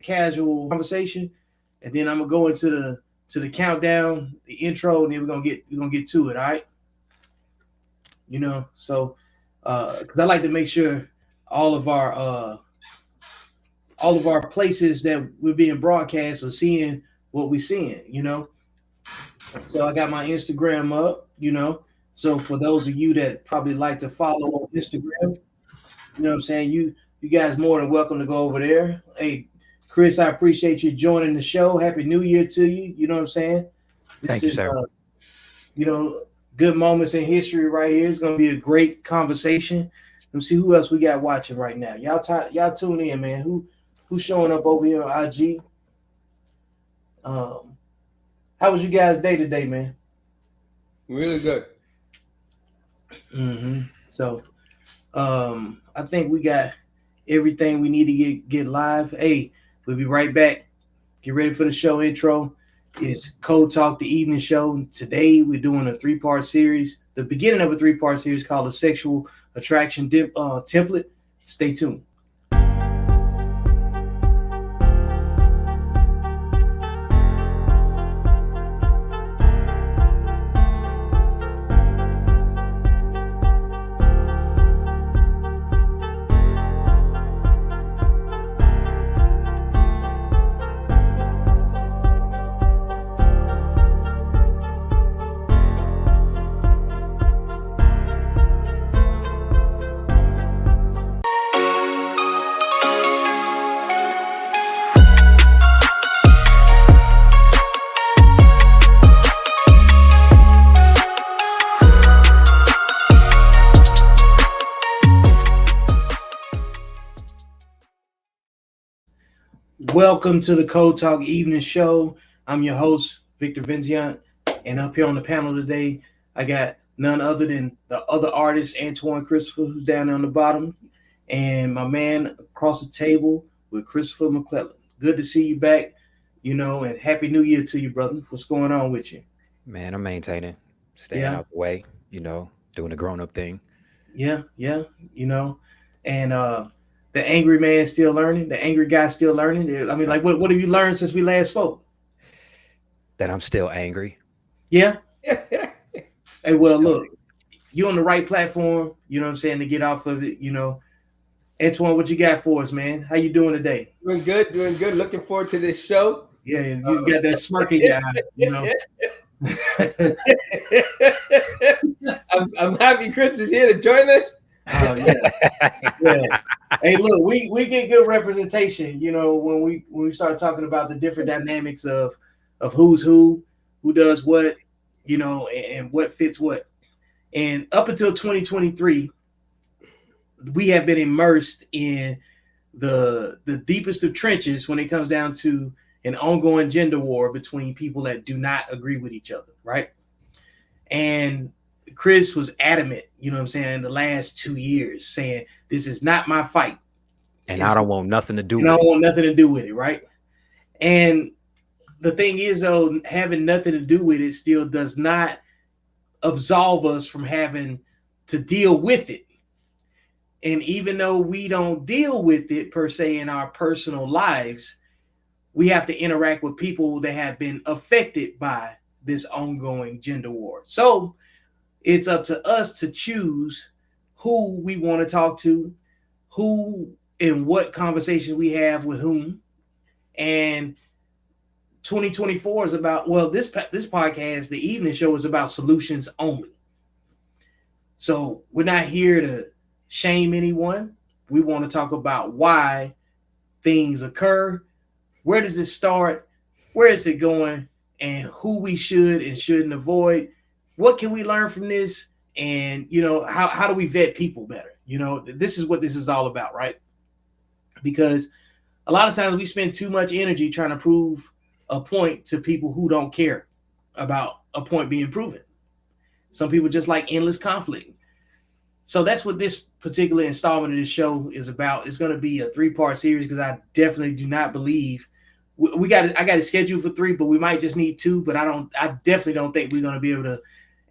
casual conversation, and then I'm gonna go into the countdown, the intro, and then we're gonna get to it. All right, so because I like to make sure all of our uh, all of our places that we're being broadcast are seeing what we're seeing. So I got my Instagram up. So for those of you that probably like to follow on Instagram, what I'm saying? You guys more than welcome to go over there. Hey, Chris, I appreciate you joining the show. Happy New Year to you. You know what I'm saying? This Thank you, is sir. you know, good moments in history right here. It's gonna be a great conversation. Let me see who else we got watching right now. Y'all tune in, man. Who's showing up over here on IG? Um, how was you guys' day today, man? Really good. So I think we got everything we need to get live. Hey, we'll be right back. Get ready for the show intro. It's Code Talk, the evening show. Today we're doing a three-part series, the beginning of a three-part series called the Sexual Attraction Template. Stay tuned. Welcome to the Code Talk Evening Show. I'm your host, Victor Vincent, and up here on the panel today, I got none other than the other artist, Antoine Christopher, who's down there on the bottom, and my man across the table with Christopher McClellan. Good to see you back, and Happy New Year to you, brother. What's going on with you? Man, I'm maintaining, staying Yeah, out the way, doing the grown up thing. yeah, you know, and the angry man still learning, the angry guy still learning. I mean, like, what have you learned since we last spoke? That I'm still angry. Yeah. Hey, I'm well, still look, you're on the right platform. You know what I'm saying, to get off of it. Antoine, what you got for us, man? How you doing today? Doing good, doing good. Looking forward to this show. Yeah, you got that smirk in your eye. I'm happy Chris is here to join us. Oh yeah, yeah. Hey, look, we get good representation. When we start talking about the different dynamics of who does what, and what fits what. And up until 2023, we have been immersed in the deepest of trenches when it comes down to an ongoing gender war between people that do not agree with each other, right? And Chris was adamant, what I'm saying, the last 2 years, saying this is not my fight. and I don't want nothing to do And I with don't it. want nothing to do with it, right? And the thing is, though, having nothing to do with it still does not absolve us from having to deal with it. And even though we don't deal with it per se in our personal lives, we have to interact with people that have been affected by this ongoing gender war. So it's up to us to choose who we want to talk to, who and what conversations we have with whom. And 2024 is about, well, this podcast, the evening show, is about solutions only. So we're not here to shame anyone. We want to talk about why things occur. Where does it start? Where is it going? And who we should and shouldn't avoid. What can we learn from this? And, how do we vet people better? This is what this is all about, right? Because a lot of times we spend too much energy trying to prove a point to people who don't care about a point being proven. Some people just like endless conflict. So that's what this particular installment of this show is about. It's going to be a three-part series because I definitely do not believe I got it scheduled for 3, but we might just need 2. But I definitely don't think we're going to be able to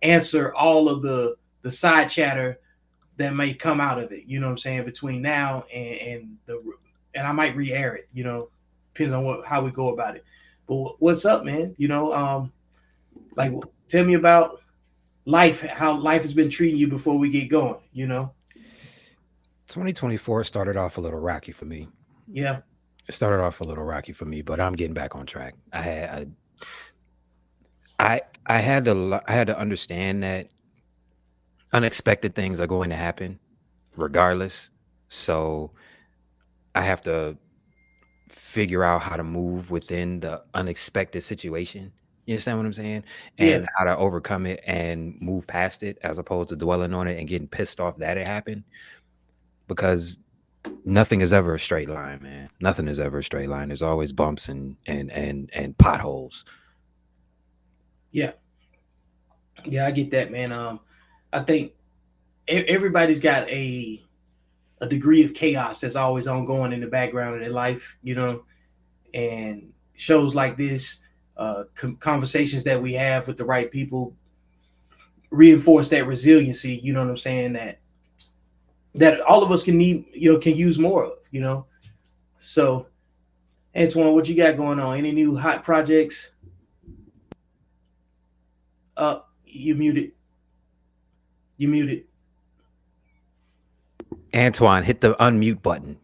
answer all of the side chatter that may come out of it. You know what I'm saying? Between now and I might re-air it. depends on how we go about it. But what's up, man? Like, tell me about life, how life has been treating you before we get going. 2024 started off a little rocky for me. Yeah, It started off a little rocky for me, but I'm getting back on track. I had to understand that unexpected things are going to happen regardless. So I have to figure out how to move within the unexpected situation. You understand what I'm saying? yeah, And how to overcome it and move past it as opposed to dwelling on it and getting pissed off that it happened. Because nothing is ever a straight line, man. Nothing is ever a straight line. There's always bumps and potholes. yeah, yeah. I get that, man. I think everybody's got a degree of chaos that's always ongoing in the background of their life, and shows like this, conversations that we have with the right people reinforce that resiliency. You know what I'm saying? That all of us can need, can use more of. So, Antoine, what you got going on? Any new hot projects? You muted. You muted. Antoine, hit the unmute button.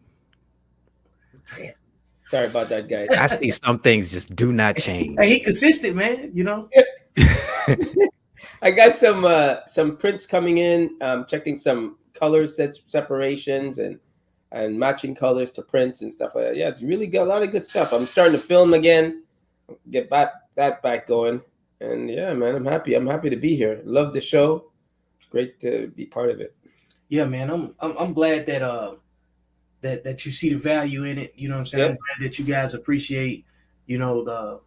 Sorry about that, guys. I see some things just do not change. Hey, he consistent, man. I got some prints coming in. Checking some color separations and matching colors to prints and stuff like that. Yeah, it's really got a lot of good stuff. I'm starting to film again, get that back going, and yeah, man, I'm happy. I'm happy to be here. Love the show. Great to be part of it. Yeah, man. I'm glad that that you see the value in it. You know what I'm saying? Yeah. I'm glad that you guys appreciate, the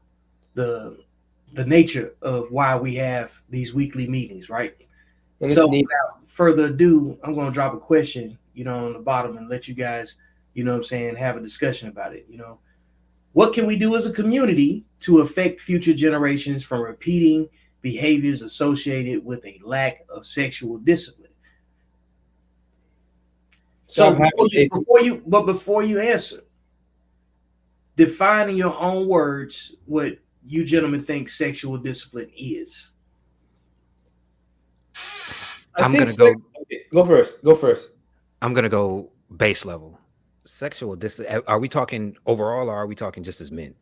nature of why we have these weekly meetings, right? And So it's neat. without further ado, I'm gonna drop a question, on the bottom and let you guys, have a discussion about it. What can we do as a community to affect future generations from repeating behaviors associated with a lack of sexual discipline? So before you answer, define in your own words what you gentlemen think sexual discipline is. I'm gonna go. Go first. Go first. I'm gonna go base level. Sexual discipline. Are we talking overall, or are we talking just as men?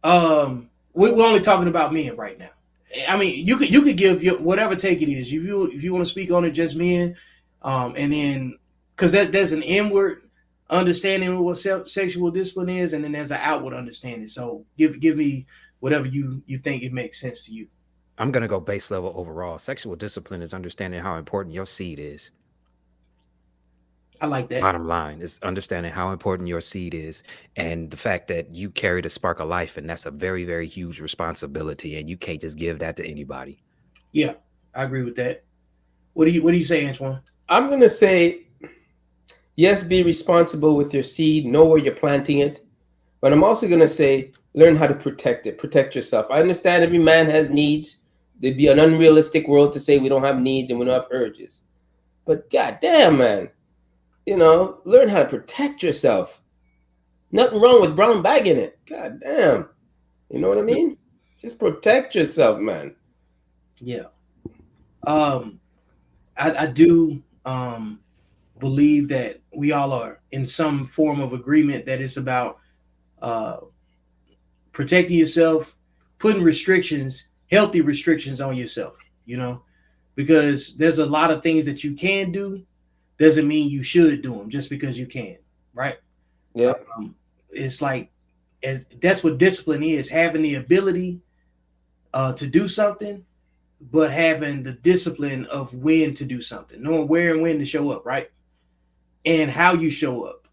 We're only talking about men right now. I mean, you could give your whatever take it is. If you want to speak on it, just men, and then because there's an inward understanding of what sexual discipline is, and then there's an outward understanding. So give me whatever you think it makes sense to you. I'm gonna go base level overall. Sexual discipline is understanding how important your seed is. I like that. Bottom line is understanding how important your seed is, and the fact that you carry the spark of life, and that's a very, very huge responsibility, and you can't just give that to anybody. Yeah, I agree with that. What do you say, Antoine? I'm gonna say, yes, be responsible with your seed. Know where you're planting it, but I'm also gonna say, learn how to protect it. Protect yourself. I understand every man has needs. There'd be an unrealistic world to say we don't have needs and we don't have urges. But goddamn, man. Learn how to protect yourself. Nothing wrong with brown bagging it. God damn. You know what I mean? Just protect yourself, man. Yeah. I do believe that we all are in some form of agreement that it's about protecting yourself, putting restrictions, healthy restrictions on yourself, because there's a lot of things that you can do. Doesn't mean you should do them just because you can, right? Yeah. It's like, that's what discipline is, having the ability to do something, but having the discipline of when to do something, knowing where and when to show up, right? And how you show up.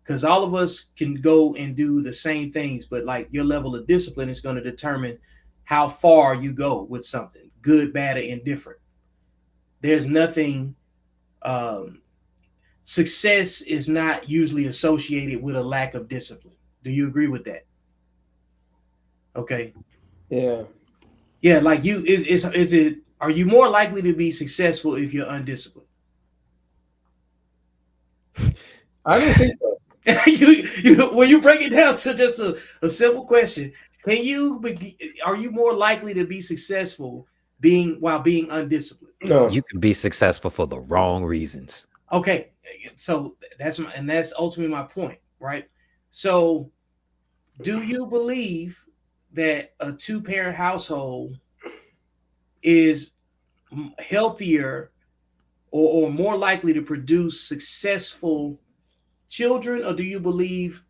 Because all of us can go and do the same things, but like your level of discipline is going to determine how far you go with something, good, bad, or indifferent. There's nothing... success is not usually associated with a lack of discipline. Do you agree with that? Okay. Yeah. Yeah, like are you more likely to be successful if you're undisciplined? I don't think so. When you break it down to just a simple question, are you more likely to be successful while being undisciplined? No. You can be successful for the wrong reasons. Okay, so that's ultimately my point, right? So, do you believe that a two-parent household is healthier or more likely to produce successful children, or do you believe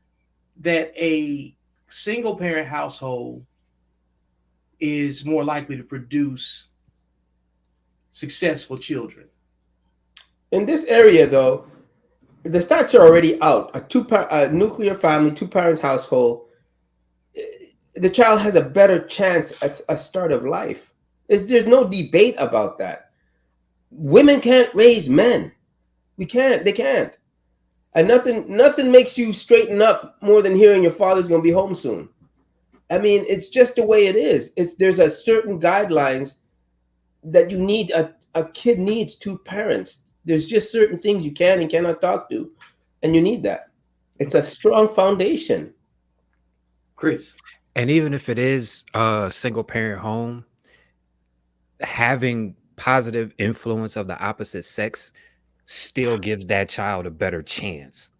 that a single parent household is more likely to produce successful children? In this area, though, the stats are already out. A nuclear family, two parents household, the child has a better chance at a start of life. There's no debate about that. Women can't raise men. We can't. They can't. And nothing makes you straighten up more than hearing your father's going to be home soon. I mean, it's just the way it is. There's a certain guidelines that you need. A kid needs two parents. There's just certain things you can and cannot talk to, and you need that. It's a strong foundation. Chris. And even if it is a single parent home, having positive influence of the opposite sex still gives that child a better chance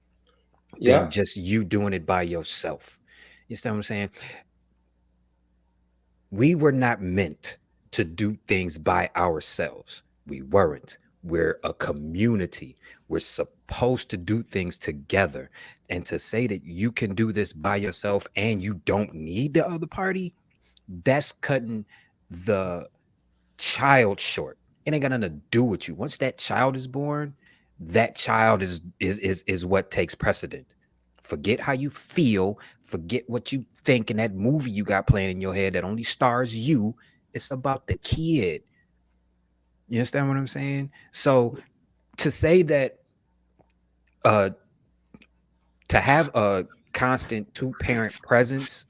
than just you doing it by yourself. You understand what I'm saying? We were not meant to do things by ourselves. We weren't. We're a community. We're supposed to do things together. And to say that you can do this by yourself and you don't need the other party, that's cutting the child short. It ain't got nothing to do with you. Once that child is born, that child is what takes precedent. Forget how you feel. Forget what you think in that movie you got playing in your head that only stars you. It's about the kid. You understand what I'm saying? So to say that to have a constant two-parent presence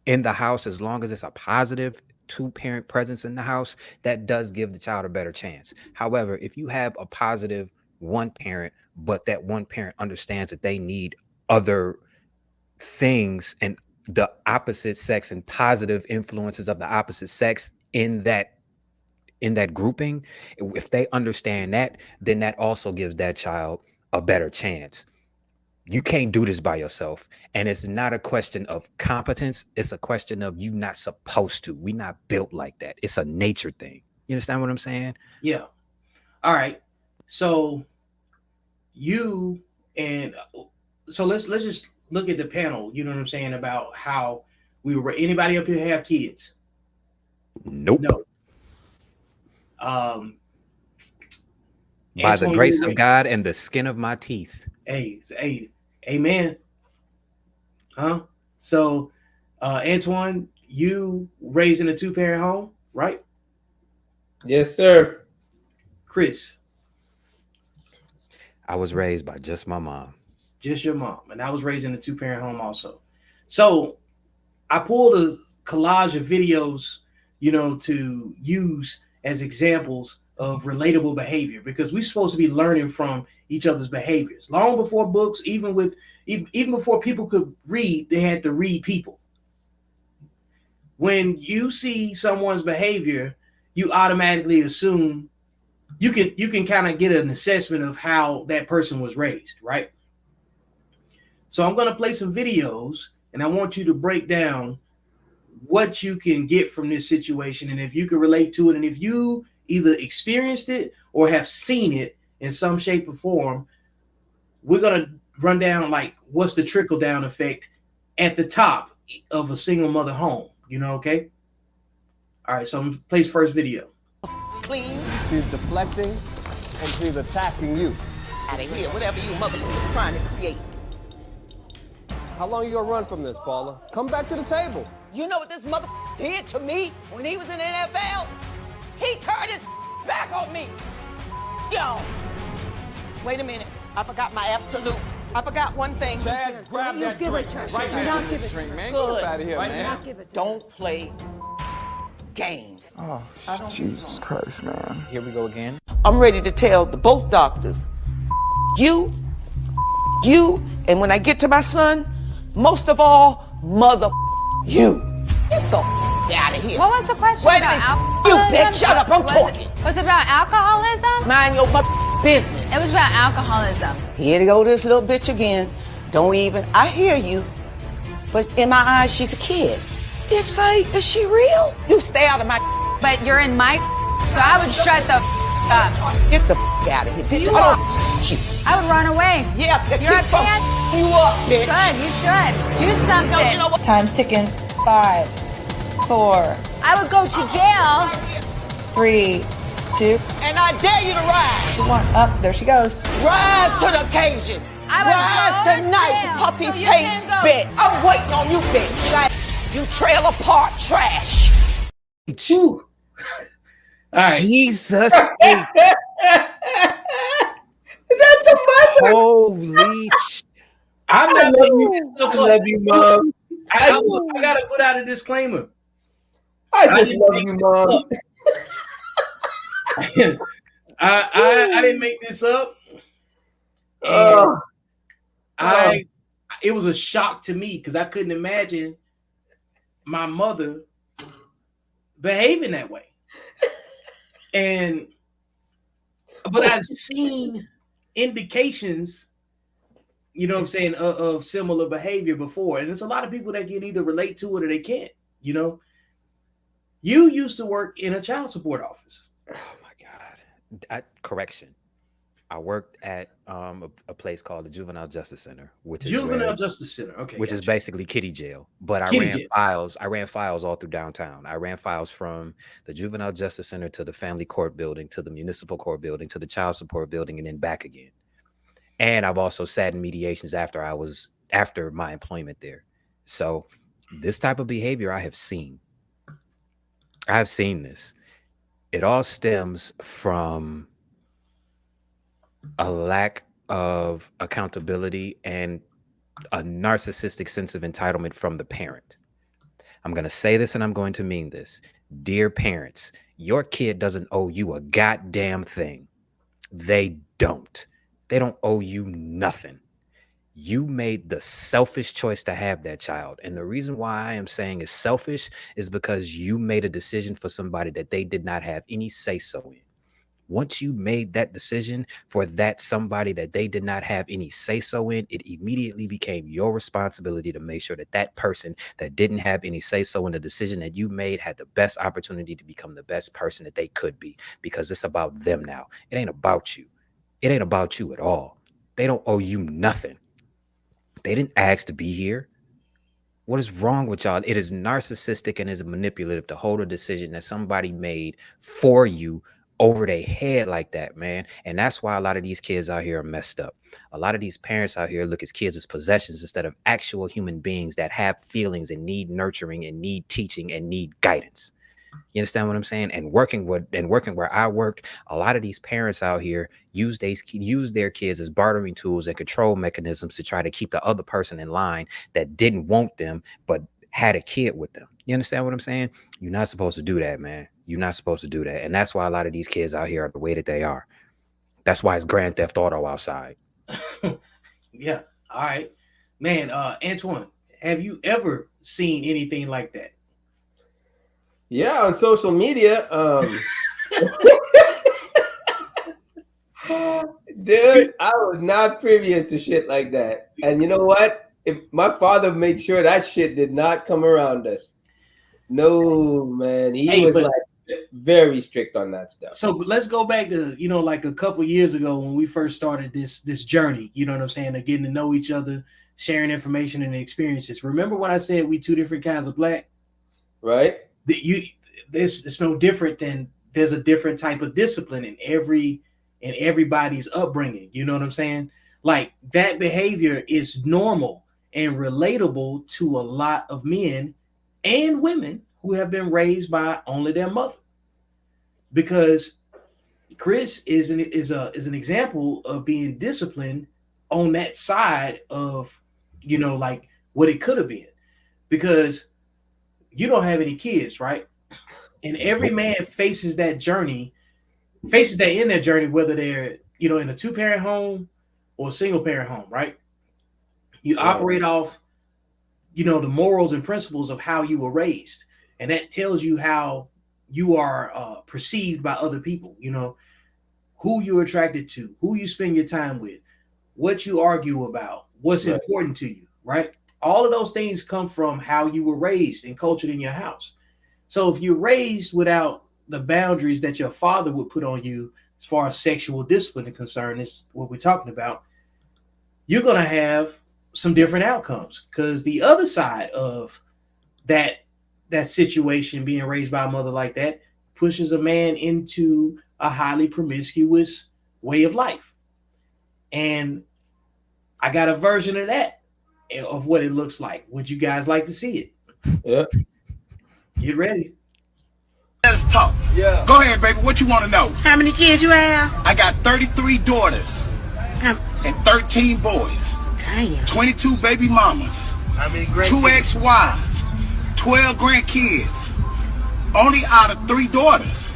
in the house, as long as it's a positive two-parent presence in the house, that does give the child a better chance. However, if you have a positive one parent, but that one parent understands that they need other things and the opposite sex and positive influences of the opposite sex in that grouping, if they understand that, then that also gives that child a better chance. You can't do this by yourself. And it's not a question of competence. It's a question of you not supposed to. We're not built like that. It's a nature thing. You understand what I'm saying? Yeah. All right. So let's just look at the panel. You know what I'm saying about how we were. Anybody up here have kids? Nope. No. By the grace of God and the skin of my teeth. Hey, amen. Huh? So, Antoine, you raised in a two-parent home, right? Yes, sir. Chris. I was raised by just my mom. Just your mom. And I was raised in a two-parent home also. So I pulled a collage of videos, to use as examples of relatable behavior, because we're supposed to be learning from each other's behaviors. Long before books, even before people could read, they had to read people. When you see someone's behavior, you automatically assume you can kind of get an assessment of how that person was raised, right? So I'm going to play some videos, and I want you to break down what you can get from this situation, and if you can relate to it, and if you either experienced it or have seen it in some shape or form. We're going to run down like what's the trickle down effect at the top of a single mother home, okay? All right, so I'm going to play first video. Clean. She's deflecting and she's attacking you. Out of here, whatever you motherfuckers are trying to create. How long you gonna run from this, Paula? Come back to the table. You know what this mother did to me when he was in the NFL? He turned his back on me. Yo. Wait a minute. I forgot my absolute. I forgot one thing. Chad, grab that drink. Right Do not give it to her. man. Good. Get out of here, Right man. now. Not give it to Don't play games. Oh, Jesus Christ, man. Here we go again. I'm ready to tell both doctors, you you, and when I get to my son, most of all, mother you. Get the out of here. What was the question Wait a about minute. You alcoholism? bitch, shut up, I'm talking. Was it about alcoholism? Mind your business. It was about alcoholism. Here to go this little bitch again. Don't even, I hear you, but in my eyes, she's a kid. It's like, is she real? You stay out of my. But you're in my, so I would shut the up. Get the out of here, bitch. You I are. don't you. I would run away. Yeah, You're a fan. You up, bitch. Good, you should. Do something. No, you know what? Time's ticking. 5, 4, I would go to jail. 3, 2, And I dare you to rise. 1. Up, there she goes. Rise to the occasion. I would Rise go to tonight, jail, puppy so you face can't go. bitch. I'm waiting on you, bitch. Like, you trailer park trash. Whew. All right. Jesus. That's a mother. Holy sh- I'm I not love making you. this stuff I up. love you, Mom. I gotta put out a disclaimer. I just didn't love make you, this Mom. up. I didn't make this up. And Oh, it was a shock to me because I couldn't imagine my mother behaving that way. But I've seen indications, you know what I'm saying, of similar behavior before. And there's a lot of people that can either relate to it or they can't, you know. You used to work in a child support office. Oh my God. Correction. I worked at a place called the Juvenile Justice Center, which is Juvenile Justice Center. Okay. which is basically kiddie jail. But I Kiddie ran jail. files. I ran files all through downtown. I ran files from the Juvenile Justice Center to the Family Court Building, to the Municipal Court Building, to the Child Support Building, and then back again. And I've also sat in mediations after my employment there. So this type of behavior I have seen. I have seen this. It all stems from a lack of accountability and a narcissistic sense of entitlement from the parent. I'm going to say this and I'm going to mean this. Dear parents, your kid doesn't owe you a goddamn thing. They don't. They don't owe you nothing. You made the selfish choice to have that child. And the reason why I am saying it's selfish is because you made a decision for somebody that they did not have any say-so in. Once you made that decision for that somebody that they did not have any say-so in, it immediately became your responsibility to make sure that that person that didn't have any say-so in the decision that you made had the best opportunity to become the best person that they could be, because it's about them now. It ain't about you. It ain't about you at all. They don't owe you nothing. They didn't ask to be here. What is wrong with y'all? It is narcissistic and is manipulative to hold a decision that somebody made for you over their head like that, man. And that's why a lot of these kids out here are messed up. A lot of these parents out here look at kids as possessions instead of actual human beings that have feelings and need nurturing and need teaching and need guidance. You understand what I'm saying? And working where I worked, a lot of these parents out here use their kids as bartering tools and control mechanisms to try to keep the other person in line that didn't want them but had a kid with them. You understand what I'm saying? You're not supposed to do that, man. You're not supposed to do that. And that's why a lot of these kids out here are the way that they are. That's why it's Grand Theft Auto outside. Yeah. All right. Man, Antoine, have you ever seen anything like that? yeah, on social media. Dude, I was not previous to shit like that. And you know what? If my father made sure that shit did not come around us. No, man. He was like very strict on that stuff. So let's go back to, you know, like a couple years ago when we first started this journey, you know what I'm saying, of getting to know each other, sharing information and experiences. Remember when I said we two different kinds of black? Right? It's no different than there's a different type of discipline in everybody's upbringing. You know what I'm saying? Like that behavior is normal and relatable to a lot of men and women who have been raised by only their mother. Because Chris is an example of being disciplined on that side of, you know, like what it could have been. Because you don't have any kids, right? And every man faces that in their journey, whether they're, you know, in a 2-parent home or a 1-parent home, right? You operate off, the morals and principles of how you were raised. And that tells you how you are perceived by other people, who you're attracted to, who you spend your time with, what you argue about, what's important to you, right? All of those things come from how you were raised and cultured in your house. So if you're raised without the boundaries that your father would put on you as far as sexual discipline is concerned, is what we're talking about, you're going to have some different outcomes, because the other side of that situation, being raised by a mother like that, pushes a man into a highly promiscuous way of life. And I got a version of that, of what it looks like. Would you guys like to see it? Yeah. Get ready. Let's talk. Yeah. Go ahead, baby. What you want to know? How many kids you have? I got 33 daughters and 13 boys. Damn. 22 baby mamas. How many 2 ex-wives. 12 grandkids. Only out of 3 daughters.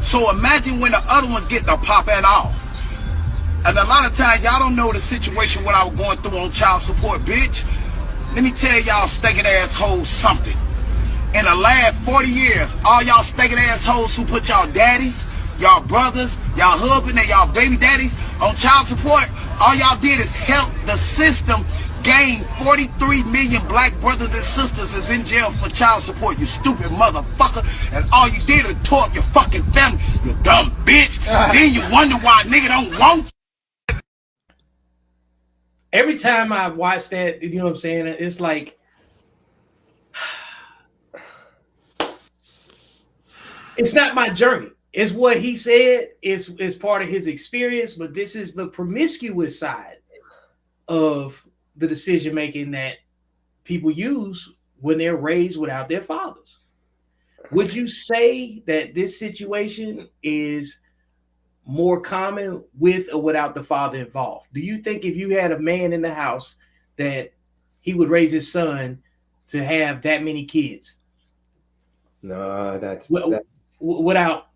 So imagine when the other ones get to pop at all. And a lot of times y'all don't know the situation what I was going through on child support, bitch. Let me tell y'all stinking assholes something. In the last 40 years, all y'all stinking assholes who put y'all daddies, y'all brothers, y'all husband, and y'all baby daddies on child support, all y'all did is help the system gain 43 million black brothers and sisters is in jail for child support, you stupid motherfucker. And all you did is tore up your fucking family, you dumb bitch. Then you wonder why a nigga don't want you. Every time I watch that, you know what I'm saying? It's like, it's not my journey. It's what he said. It's part of his experience, but this is the promiscuous side of the decision making that people use when they're raised without their fathers. Would you say that this situation is more common with or without the father involved? Do you think if you had a man in the house that he would raise his son to have that many kids? No, that's without,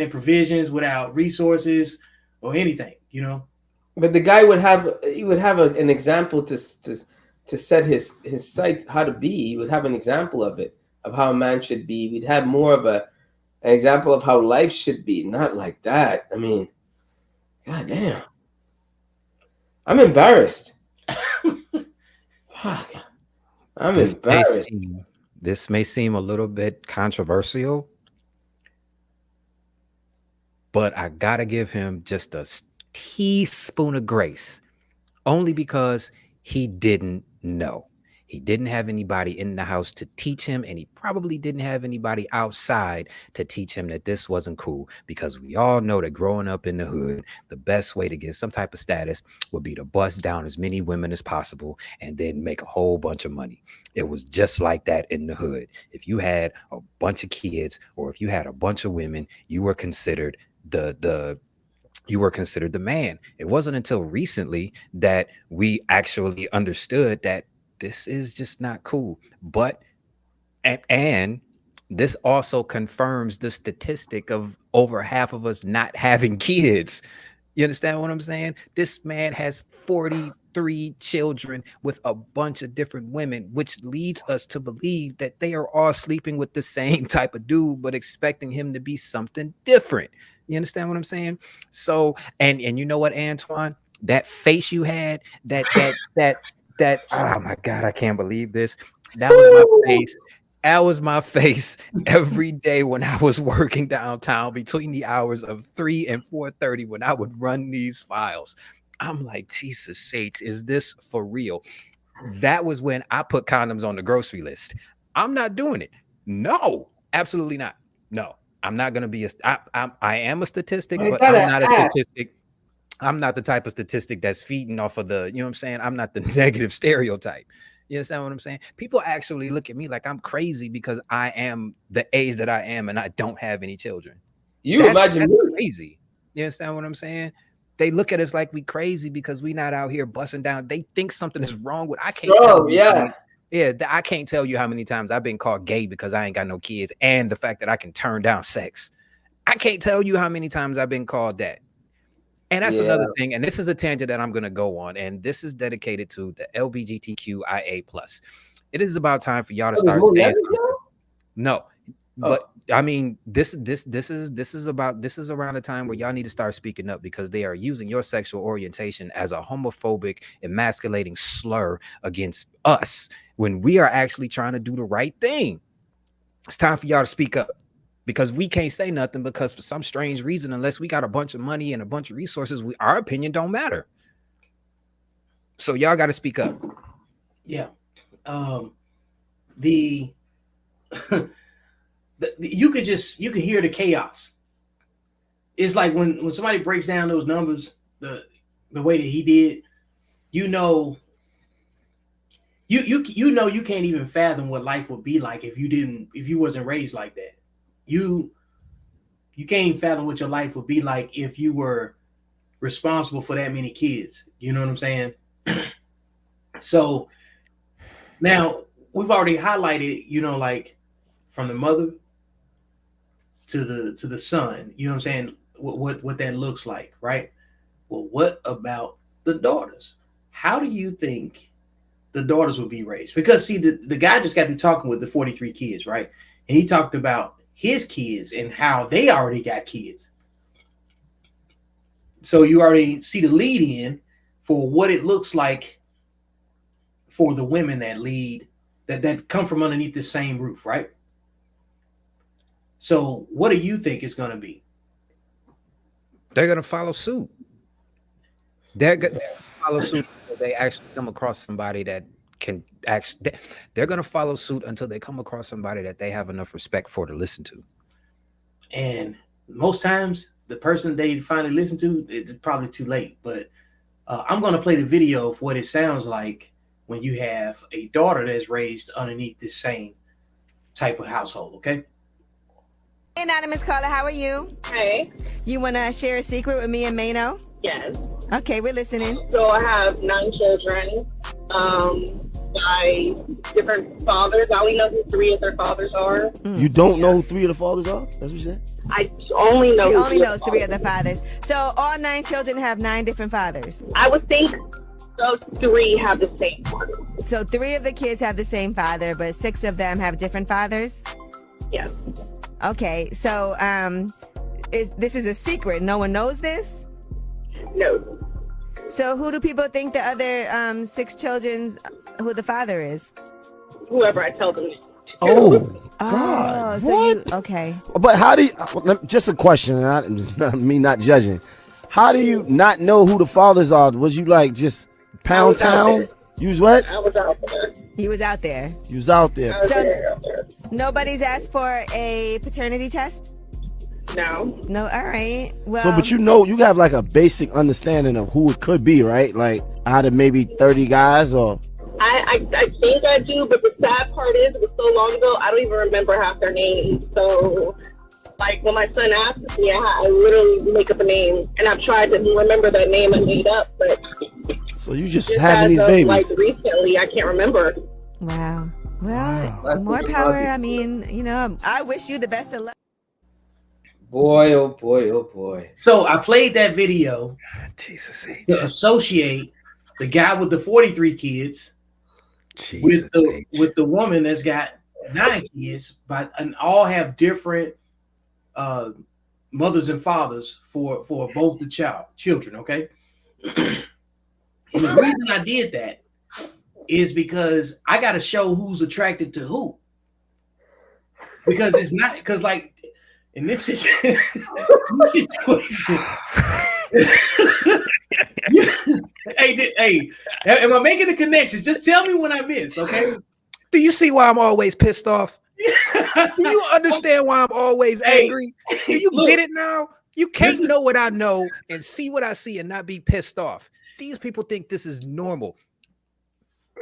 provisions, without resources or anything, But the guy would have an example to set his sight how to be. He would have an example of it, of how a man should be. We'd have more of an example of how life should be, not like that. I mean, god damn, I'm embarrassed. Fuck, I'm embarrassed. This may seem a little bit controversial, but I gotta give him just a teaspoon of grace, only because he didn't know. He didn't have anybody in the house to teach him, and he probably didn't have anybody outside to teach him that this wasn't cool, because we all know that growing up in the hood, the best way to get some type of status would be to bust down as many women as possible and then make a whole bunch of money. It was just like that in the hood. If you had a bunch of kids or if you had a bunch of women, you were considered the man. It wasn't until recently that we actually understood that this is just not cool. But and this also confirms the statistic of over half of us not having kids. You understand what I'm saying? This man has 43 children with a bunch of different women, which leads us to believe that they are all sleeping with the same type of dude, but expecting him to be something different. You understand what I'm saying? So, and you know what, Antoine, that face you had, that, oh my God, I can't believe this. That was my face. That was my face every day when I was working downtown between the hours of 3 and 4:30 when I would run these files. I'm like, Jesus sakes, is this for real? That was when I put condoms on the grocery list. I'm not doing it. No, absolutely not. No, I'm not going to be I am a statistic, but I'm not a statistic. I'm not the type of statistic that's feeding off of the, you know what I'm saying? I'm not the negative stereotype. You understand what I'm saying? People actually look at me like I'm crazy because I am the age that I am and I don't have any children. That's crazy. You understand what I'm saying? They look at us like we crazy because we not out here busting down. They think something is wrong with. I can't tell you. I can't tell you how many times I've been called gay because I ain't got no kids, and the fact that I can turn down sex. I can't tell you how many times I've been called that. And that's another thing. And this is a tangent that I'm going to go on. And this is dedicated to the LGBTQIA+. It is about time for y'all to start saying something. No, but I mean, this is around the time where y'all need to start speaking up, because they are using your sexual orientation as a homophobic, emasculating slur against us when we are actually trying to do the right thing. It's time for y'all to speak up, because we can't say nothing, because for some strange reason, unless we got a bunch of money and a bunch of resources, our opinion don't matter. So y'all got to speak up. Yeah. You could hear the chaos. It's like when somebody breaks down those numbers the way that he did, you know you can't even fathom what life would be like if you wasn't raised like that. You can't even fathom what your life would be like if you were responsible for that many kids. You know what I'm saying? So now we've already highlighted, like from the mother to the son, you know what I'm saying? What that looks like, right? Well, what about the daughters? How do you think the daughters would be raised? Because see, the guy just got through talking with the 43 kids, right? And he talked about his kids and how they already got kids. So you already see the lead in for what it looks like for the women that lead, that come from underneath the same roof, right? So what do you think it's going to be? They're going to follow suit. They're going to follow suit until they actually come across somebody that can actually. They're going to follow suit until they come across somebody that they have enough respect for to listen to. And most times, the person they finally listen to, it's probably too late. But I'm going to play the video of what it sounds like when you have a daughter that's raised underneath this same type of household, okay? Hey, Anonymous caller, how are you? Hey. You want to share a secret with me and Mano? Yes. Okay, we're listening. So I have 9 children by different fathers. I only know who 3 of their fathers are. You don't know who 3 of the fathers are? That's what you said? I only know. She only knows 3 of the fathers. So all 9 children have 9 different fathers. I would think those 3 have the same one. So 3 of the kids have the same father, but 6 of them have different fathers? Yes. Okay, so this is a secret. No one knows this? No. So who do people think the other 6 children, who the father is? Whoever I tell them. Oh, God. So what? Okay. But how do you, just a question, me not judging. How do you not know who the fathers are? Was you like just pound town? You was what? I was out there. He was out there. You was out there. So nobody's asked for a paternity test? No. No, all right. Well, So, but you have like a basic understanding of who it could be, right? Like out of maybe 30 guys or? I think I do, but the sad part is it was so long ago, I don't even remember half their names. So, like when my son asks me, I literally make up a name, and I've tried to remember that name I made up, but so you just having these babies? Like recently, I can't remember. Wow. Well, more power. I mean, I wish you the best of luck. Boy, oh boy, oh boy. So I played that video Jesus to associate the guy with the 43 kids with the woman that's got 9 kids, and all have different mothers and fathers for both the children. Okay. And the reason I did that is because I got to show who's attracted to who. Because it's not like in this situation, hey, am I making a connection? Just tell me when I miss, okay? Do you see why I'm always pissed off? Do you understand why I'm always angry? Do you get it now? You can't know what I know and see what I see and not be pissed off. These people think this is normal.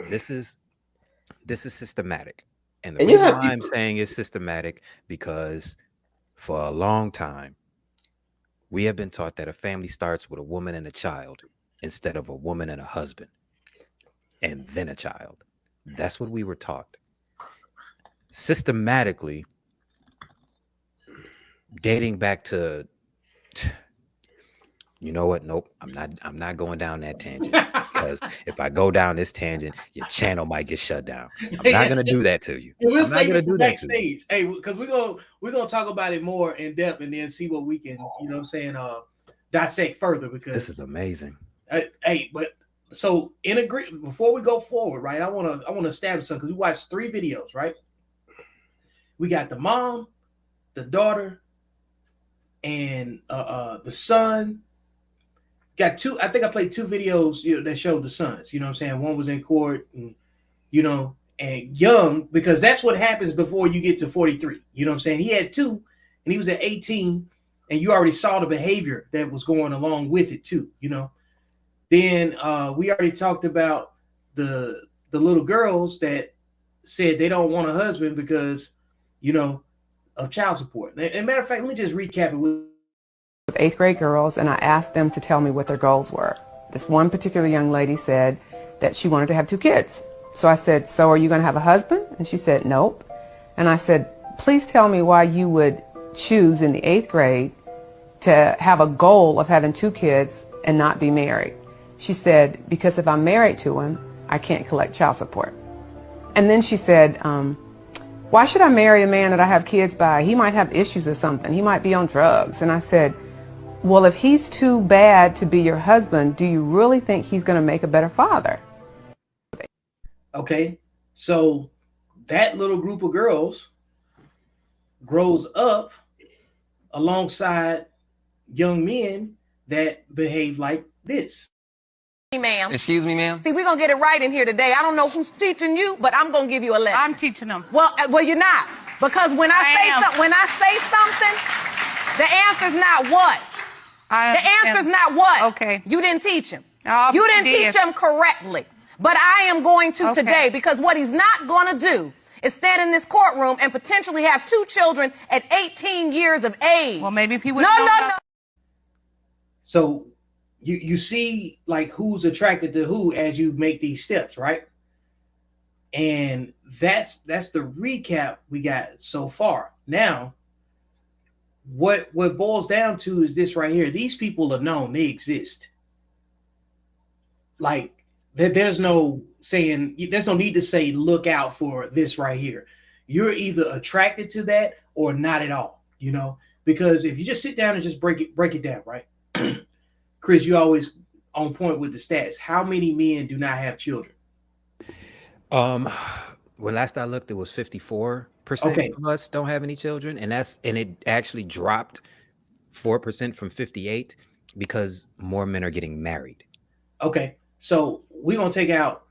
This is systematic. And the reason why I'm saying it's systematic because for a long time, we have been taught that a family starts with a woman and a child instead of a woman and a husband and then a child. That's what we were taught. Systematically, dating back to You know what? Nope. I'm not going down that tangent, because if I go down this tangent, your channel might get shut down. I'm not gonna do that to you. And we'll I'm not save gonna it for do that to you. backstage. Hey, because we're gonna talk about it more in depth and then see what we can, you know what I'm saying, dissect further, because This is amazing. Hey, but so before we go forward, right? I wanna establish something, because we watched 3 videos, right? We got the mom, the daughter, and the son. Got 2. I think I played 2 videos, you know, that showed the sons. You know what I'm saying? One was in court, and you know, and young, because that's what happens before you get to 43. You know what I'm saying? He had 2, and he was at 18, and you already saw the behavior that was going along with it too. You know. Then we already talked about the little girls that said they don't want a husband because, you know, of child support. And matter of fact, let me just recap it with 8th grade girls, and I asked them to tell me what their goals were. This one particular young lady said that she wanted to have 2 kids. So I said, so are you going to have a husband? And she said, nope. And I said, please tell me why you would choose in the 8th grade to have a goal of having 2 kids and not be married. She said, because if I'm married to him, I can't collect child support. And then she said, why should I marry a man that I have kids by? He might have issues or something. He might be on drugs. And I said, well, if he's too bad to be your husband, do you really think he's going to make a better father? Okay, so that little group of girls grows up alongside young men that behave like this. Ma'am. Excuse me, ma'am? See, we're going to get it right in here today. I don't know who's teaching you, but I'm going to give you a lesson. I'm teaching them. Well, you're not. Because when I say something, the answer's not what? The answer's not what? Okay. You didn't teach him. Oh, You didn't teach him correctly. But I am going to today, because what he's not going to do is stand in this courtroom and potentially have 2 children at 18 years of age. Well, maybe if he would. No. So you see, like, who's attracted to who as you make these steps, right? And that's the recap we got so far. Now, what boils down to is this right here. These people are known, they exist. Like, there's no need to say look out for this right here. You're either attracted to that or not at all, you know, because if you just sit down and just break it down, right? Chris, you always on point with the stats. How many men do not have children? When last I looked, it was 54% of us don't have any children, and it actually dropped 4% from 58 because more men are getting married. Okay, so we're gonna take out,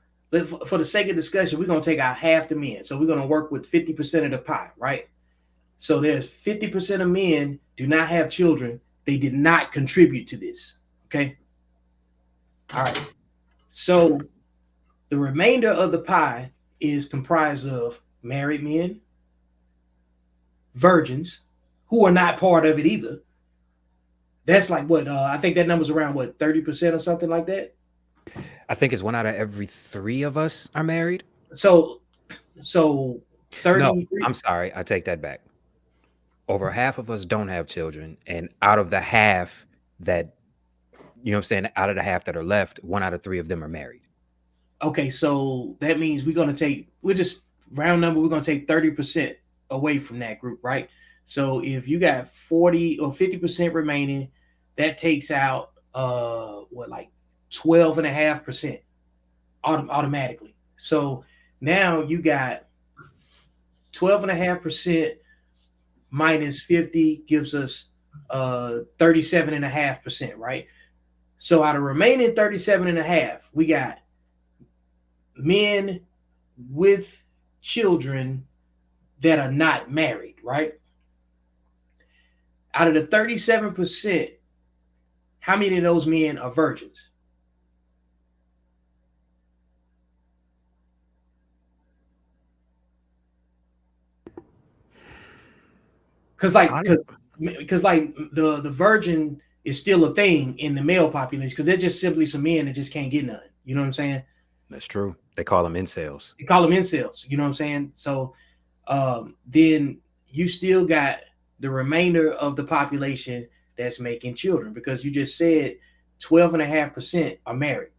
for the sake of discussion, we're gonna take out half the men. So we're gonna work with 50% of the pie, right? So there's 50% of men do not have children. They did not contribute to this. Okay. All right. So the remainder of the pie is comprised of married men, virgins, who are not part of it either. That's like what I think that number's around 30% or something like that. I think it's 1 out of every 3 of us are married. So 30. No, I'm sorry, I take that back. Over half of us don't have children, and out of the half that, you know what I'm saying, out of the half that are left, 1 out of 3 of them are married. Okay, so that means we're just round number, we're gonna take 30% away from that group, right? So if you got 40 or 50% remaining, that takes out like 12.5% automatically. So now you got 12.5% minus 50 gives us 37.5%, right? So out of remaining 37.5, we got men with children that are not married, right? Out of the 37%, how many of those men are virgins? Because the virgin is still a thing in the male population, because they're just simply some men that just can't get none. You know what I'm saying? That's true. They call them incels. You know what I'm saying? So then you still got the remainder of the population that's making children, because you just said 12.5% are married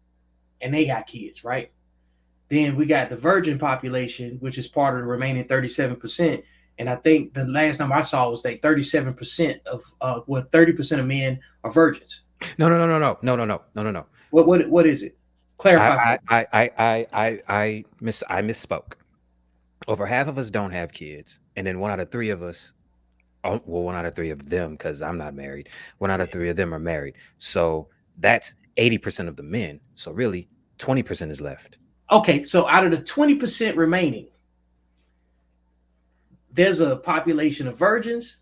and they got kids, right? Then we got the virgin population, which is part of the remaining 37%. And I think the last number I saw was that 37% of 30% of men are virgins. No. What is it? Clarify. I misspoke. Over half of us don't have kids, and then 1 out of 3 of us, well, 1 out of 3 of them, because I'm not married, 1 out of 3 of them are married. So that's 80% of the men. So really 20% is left. Okay, so out of the 20% remaining, there's a population of virgins.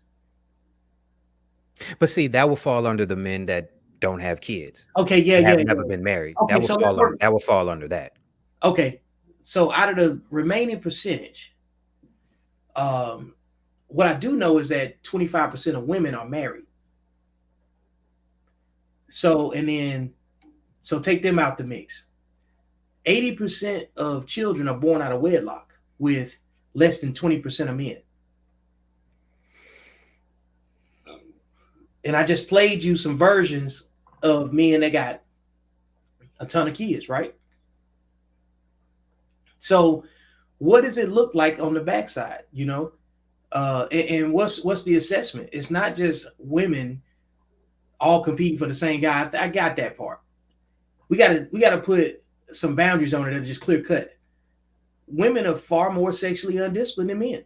But see, that will fall under the men that don't have kids. Okay, have never been married. Okay, that will fall under that. Okay, so out of the remaining percentage, what I do know is that 25% of women are married. So take them out the mix. 80% of children are born out of wedlock, with less than 20% of men. And I just played you some versions of men that got a ton of kids, right? So what does it look like on the backside, you know? And what's the assessment? It's not just women all competing for the same guy. I got that part. We gotta put some boundaries on it that are just clear cut. Women are far more sexually undisciplined than men.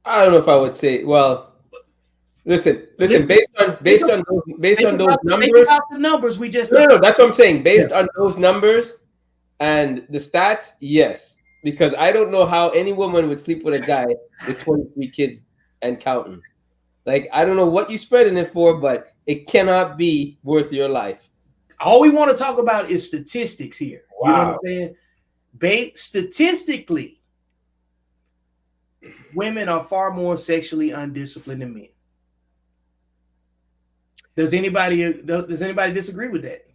I don't know if I would say. Well, listen. Based on those numbers, think about the numbers we just. No, that's what I'm saying. Based on those numbers and the stats, yes. Because I don't know how any woman would sleep with a guy with 23 kids and counting. Like, I don't know what you're spreading it for, but it cannot be worth your life. All we want to talk about is statistics here. Wow. You know what I'm saying? Statistically, women are far more sexually undisciplined than men. Does anybody disagree with that?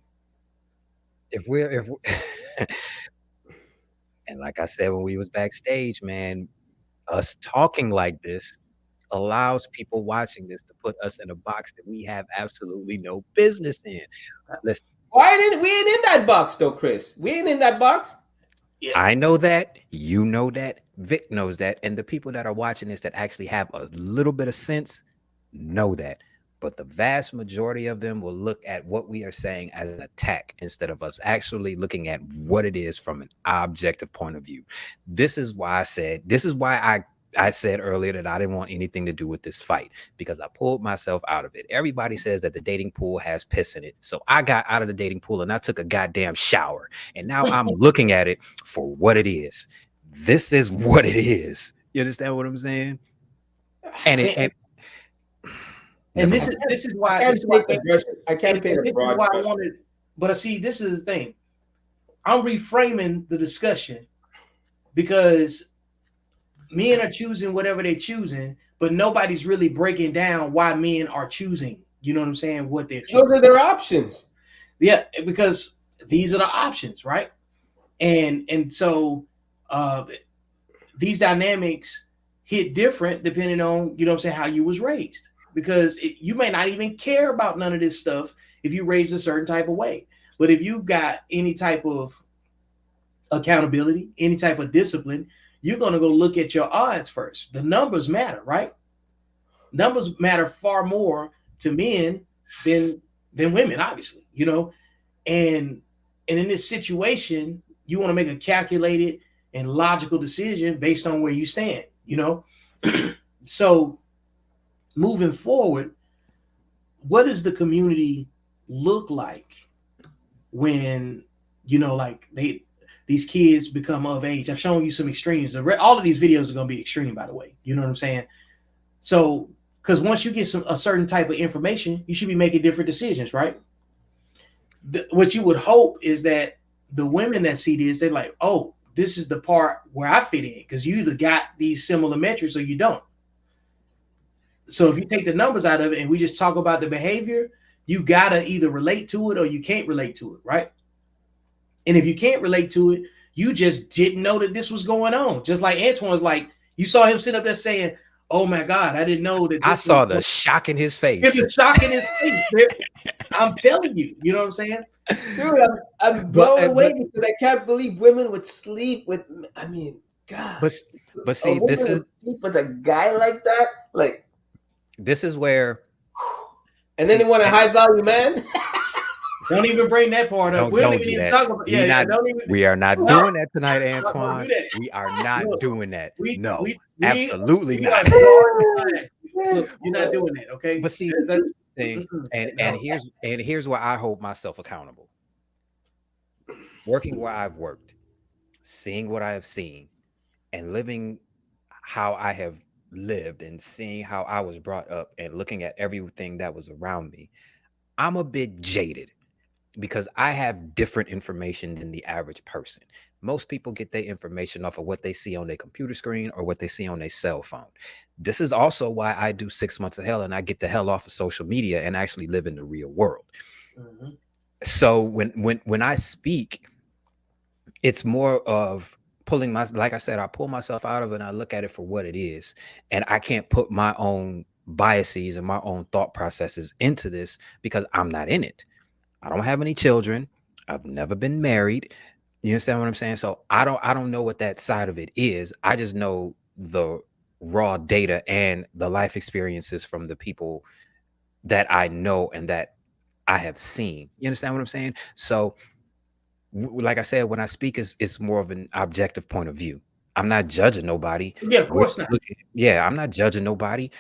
If we're and like I said when we was backstage, man, us talking like this allows people watching this to put us in a box that we have absolutely no business in. Listen, we ain't in that box though, Chris. We ain't in that box. Yeah. I know that, you know that, Vic knows that, and the people that are watching this that actually have a little bit of sense know that. But the vast majority of them will look at what we are saying as an attack instead of us actually looking at what it is from an objective point of view. This is why I said earlier that I didn't want anything to do with this fight, because I pulled myself out of it. Everybody says that the dating pool has piss in it. So I got out of the dating pool and I took a goddamn shower. And now I'm looking at it for what it is. This is what it is. You understand what I'm saying? And this is why I can't paint a broad brush. But see, this is the thing. I'm reframing the discussion because men are choosing whatever they're choosing, but nobody's really breaking down why men are choosing. You know what I'm saying? What they're choosing. Those are their options. Yeah, because these are the options, right? And so these dynamics hit different depending on, you know what I'm saying, how you was raised. Because you may not even care about none of this stuff if you raised a certain type of way. But if you got any type of accountability, any type of discipline, you're going to go look at your odds first. The numbers matter, right? Numbers matter far more to men than women, obviously, you know. And in this situation, you want to make a calculated and logical decision based on where you stand, you know. So moving forward, what does the community look like when, you know, like these kids become of age? I've shown you some extremes. All of these videos are going to be extreme, by the way. You know what I'm saying? So, because once you get a certain type of information, you should be making different decisions, right? What you would hope is that the women that see this, they're like, oh, this is the part where I fit in, because you either got these similar metrics or you don't. So if you take the numbers out of it and we just talk about the behavior, you got to either relate to it or you can't relate to it, right? And if you can't relate to it, you just didn't know that this was going on. Just like Antoine's like, you saw him sit up there saying, oh my God, I didn't know that. I saw the shock in his face. It's a shock in his face. I'm telling you, you know what I'm saying? Dude, I'm blown away because I can't believe women would sleep with. I mean, God. But see, this is sleep with a guy like that. Like, this is where. And then they want a high value man. Don't even bring that part up. We don't even talk about. We are not doing that tonight, Antoine. We are not doing that. No, absolutely not. Look, you're not doing that, okay? But see, that's the thing, and here's where I hold myself accountable. Working where I've worked, seeing what I have seen, and living how I have lived, and seeing how I was brought up, and looking at everything that was around me, I'm a bit jaded because I have different information than the average person. Most people get their information off of what they see on their computer screen or what they see on their cell phone. This is also why I do 6 months of hell and I get the hell off of social media and actually live in the real world. Mm-hmm. So when I speak, it's more of pulling like I said, I pull myself out of it and I look at it for what it is. And I can't put my own biases and my own thought processes into this because I'm not in it. I don't have any children. I've never been married. You understand what I'm saying? So I don't know what that side of it is. I just know the raw data and the life experiences from the people that I know and that I have seen. You understand what I'm saying? So like I said, when I speak, it's more of an objective point of view. I'm not judging nobody. Yeah, of course not. I'm not judging nobody.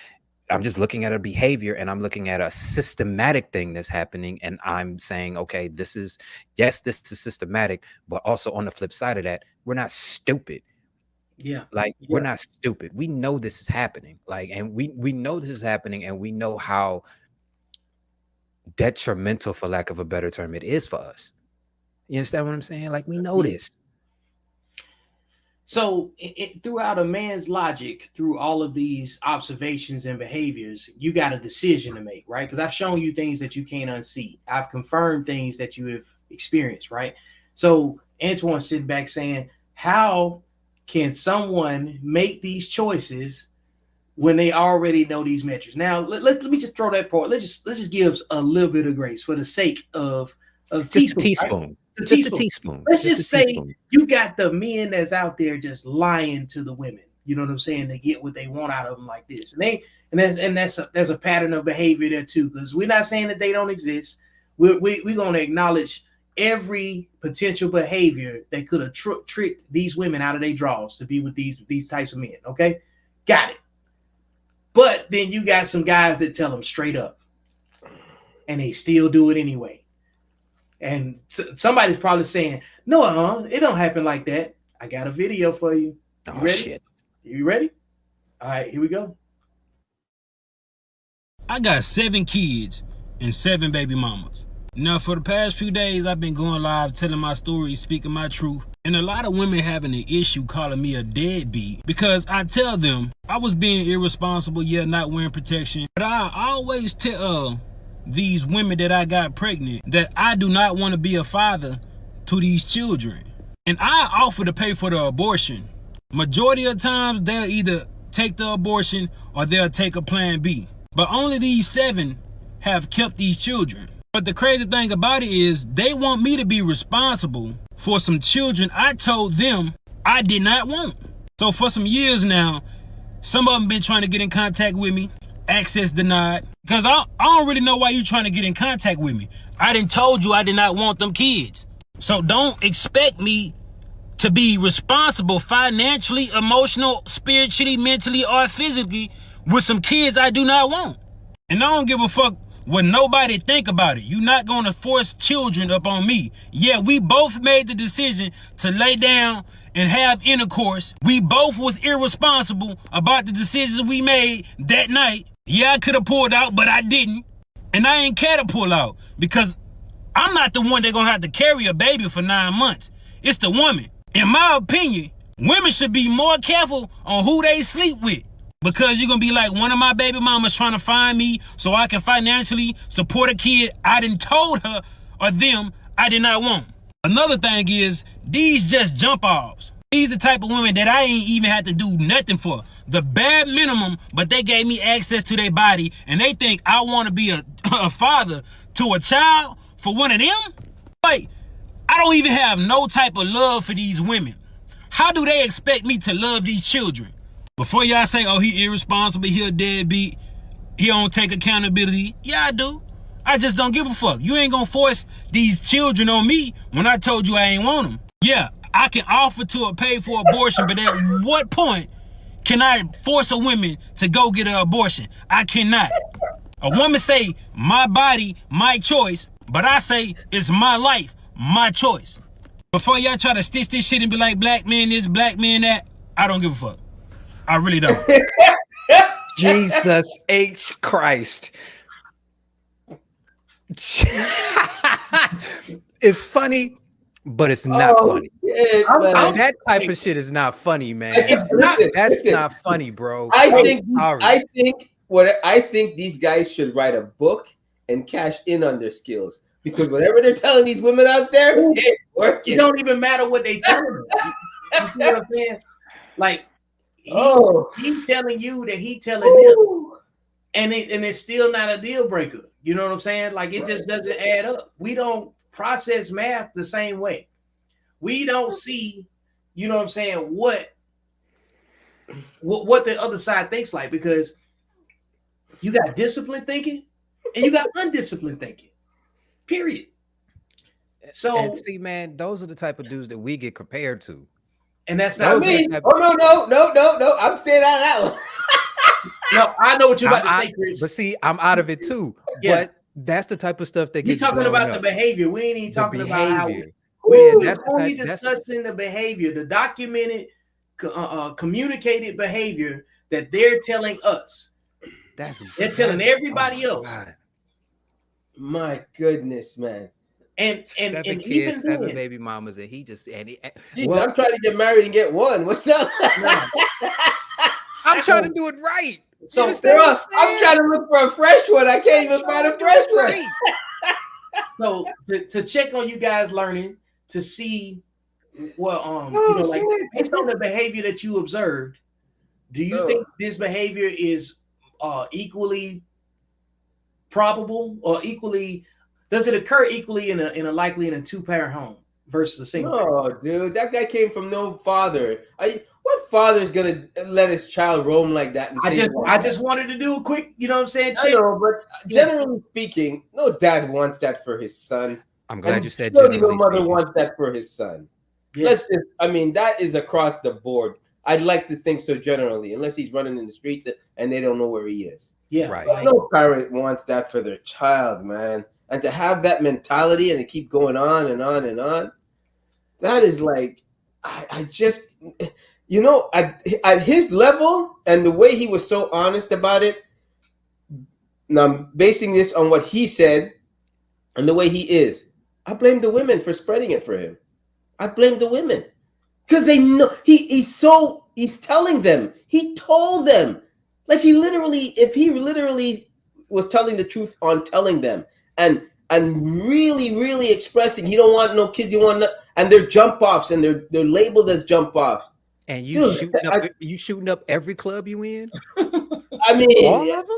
I'm just looking at a behavior and I'm looking at a systematic thing that's happening. And I'm saying, okay, this is systematic, but also on the flip side of that, we're not stupid. Yeah. We're not stupid. We know this is happening. And we know this is happening and we know how detrimental, for lack of a better term, it is for us. You understand what I'm saying? We know this. So throughout a man's logic, through all of these observations and behaviors, you got a decision to make, right? Because I've shown you things that you can't unsee. I've confirmed things that you have experienced, right? So Antoine's sitting back saying, how can someone make these choices when they already know these metrics? Now, let me just throw that part. Let's just give a little bit of grace for the sake of just a teaspoon. Right? Just a teaspoon. Let's just say you got the men that's out there just lying to the women. You know what I'm saying? They get what they want out of them like this, and there's a pattern of behavior there too. Because we're not saying that they don't exist. We're going to acknowledge every potential behavior that could have tricked these women out of their draws to be with these types of men. Okay, got it. But then you got some guys that tell them straight up, and they still do it anyway. And somebody's probably saying, no, it don't happen like that. I got a video for you. You ready? Shit. You ready? All right, here we go. I got 7 kids and 7 baby mamas. Now, for the past few days, I've been going live, telling my story, speaking my truth. And a lot of women having an issue calling me a deadbeat because I tell them I was being irresponsible, not wearing protection. But I always tell these women that I got pregnant that I do not want to be a father to these children. And I offer to pay for the abortion. Majority of times they'll either take the abortion or they'll take a plan B. But only these 7 have kept these children. But the crazy thing about it is they want me to be responsible for some children I told them I did not want. So for some years now, some of them been trying to get in contact with me. Access denied. Because I don't really know why you trying to get in contact with me. I done told you I did not want them kids. So don't expect me to be responsible financially, emotional, spiritually, mentally, or physically with some kids I do not want. And I don't give a fuck what nobody think about it. You're not going to force children up on me. Yeah, we both made the decision to lay down and have intercourse. We both was irresponsible about the decisions we made that night. Yeah, I could have pulled out, but I didn't. And I ain't care to pull out because I'm not the one that's going to have to carry a baby for 9 months. It's the woman. In my opinion, women should be more careful on who they sleep with because you're going to be like, one of my baby mamas trying to find me so I can financially support a kid I done told her or them I did not want. Another thing is, these just jump offs. These the type of women that I ain't even had to do nothing for. the bare minimum, but they gave me access to their body, and they think I want to be a father to a child for one of them? Like, I don't even have no type of love for these women. How do they expect me to love these children? Before y'all say, oh, he irresponsible, he a deadbeat, he don't take accountability. Yeah, I do. I just don't give a fuck. You ain't gonna force these children on me when I told you I ain't want them. Yeah, I can offer to pay for abortion, but at what point can I force a woman to go get an abortion? I cannot. A woman say, my body, my choice, but I say, it's my life, my choice. Before y'all try to stitch this shit and be like, black man this, black man that, I don't give a fuck. I really don't. Jesus H. Christ. It's funny, but it's not funny. Yeah, that type of shit is not funny, man. That's not funny, bro. I think these guys should write a book and cash in on their skills, because whatever they're telling these women out there, it's working. It don't even matter what they tell them. You see what I'm saying? Like, he's telling you that he telling them, and it's still not a deal breaker. You know what I'm saying? Like, it just doesn't add up. We don't process math the same way. We don't see, you know what I'm saying, what the other side thinks like, because you got disciplined thinking and you got undisciplined thinking. Period. So, and see, man, those are the type of dudes that we get compared to. And that's not me. Oh, no. I'm staying out of that one. No, I know what you're about to say, Chris. But see, I'm out of it too. Yeah. But that's the type of stuff that you're gets talking about up. the behavior. We ain't even talking about how we're only discussing the behavior, the documented, communicated behavior that they're telling us. They're telling everybody else. God. My goodness, man. And seven kids, even 7 baby mamas, and he just I'm trying to get married and get one. What's up? I'm trying to do it right. So I'm trying to look for a fresh one. I can't even find a fresh one. So to check on you guys learning, to see what like based on the behavior that you observed, do you think this behavior is equally probable, or equally, does it occur equally in a likely in a 2-parent home versus a single? No, dude, that guy came from no father. What father is gonna let his child roam like that? I just wanted to do a quick, you know what I'm saying? I know, but generally speaking, no dad wants that for his son. I'm glad you said generally generally no mother speaking. wants that for his son. Yes. That is across the board. I'd like to think so generally, unless he's running in the streets and they don't know where he is. Yeah, right. But no parent wants that for their child, man. And to have that mentality and to keep going on and on and on, that is like, I just, you know, at his level and the way he was so honest about it, now I'm basing this on what he said and the way he is. I blame the women for spreading it for him. I blame the women because they know he's telling them. He told them, like if he literally was telling the truth on telling them and really, really expressing he don't want no kids, and they're jump offs and they're labeled as jump offs. And you shooting up every club you in? I mean, all of them.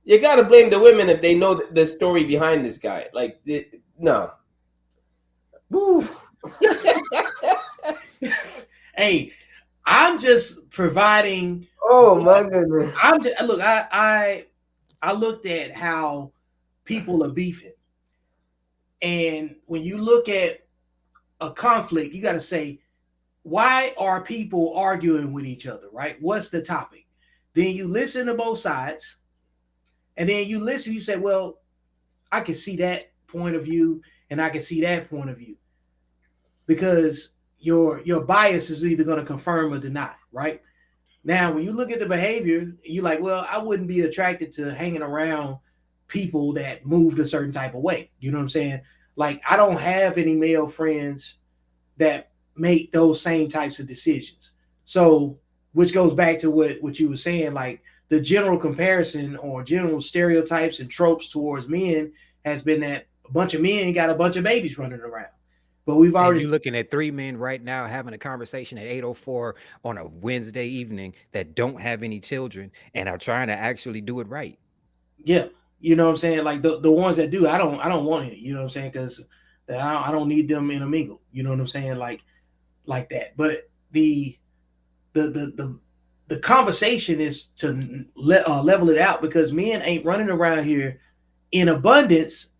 You got to blame the women if they know the story behind this guy. Like, no. Hey, I'm just providing. Oh my goodness! I looked at how people are beefing, and when you look at a conflict, you got to say, why are people arguing with each other? Right? What's the topic? Then you listen to both sides, and then you listen. You say, well, I can see that point of view, and I can see that point of view, because your bias is either going to confirm or deny, right? Now, when you look at the behavior, you're like, well, I wouldn't be attracted to hanging around people that moved a certain type of way. You know what I'm saying? Like, I don't have any male friends that make those same types of decisions. So, which goes back to what you were saying, like the general comparison or general stereotypes and tropes towards men has been that a bunch of men got a bunch of babies running around. But we've And already you're looking at 3 men right now having a conversation at 8:04 on a Wednesday evening that don't have any children and are trying to actually do it right. Yeah, you know what I'm saying? Like the ones that do, I don't want it, you know what I'm saying? Because I don't need them in a mingle, you know what I'm saying? Like that. But the conversation is to level it out, because men ain't running around here in abundance,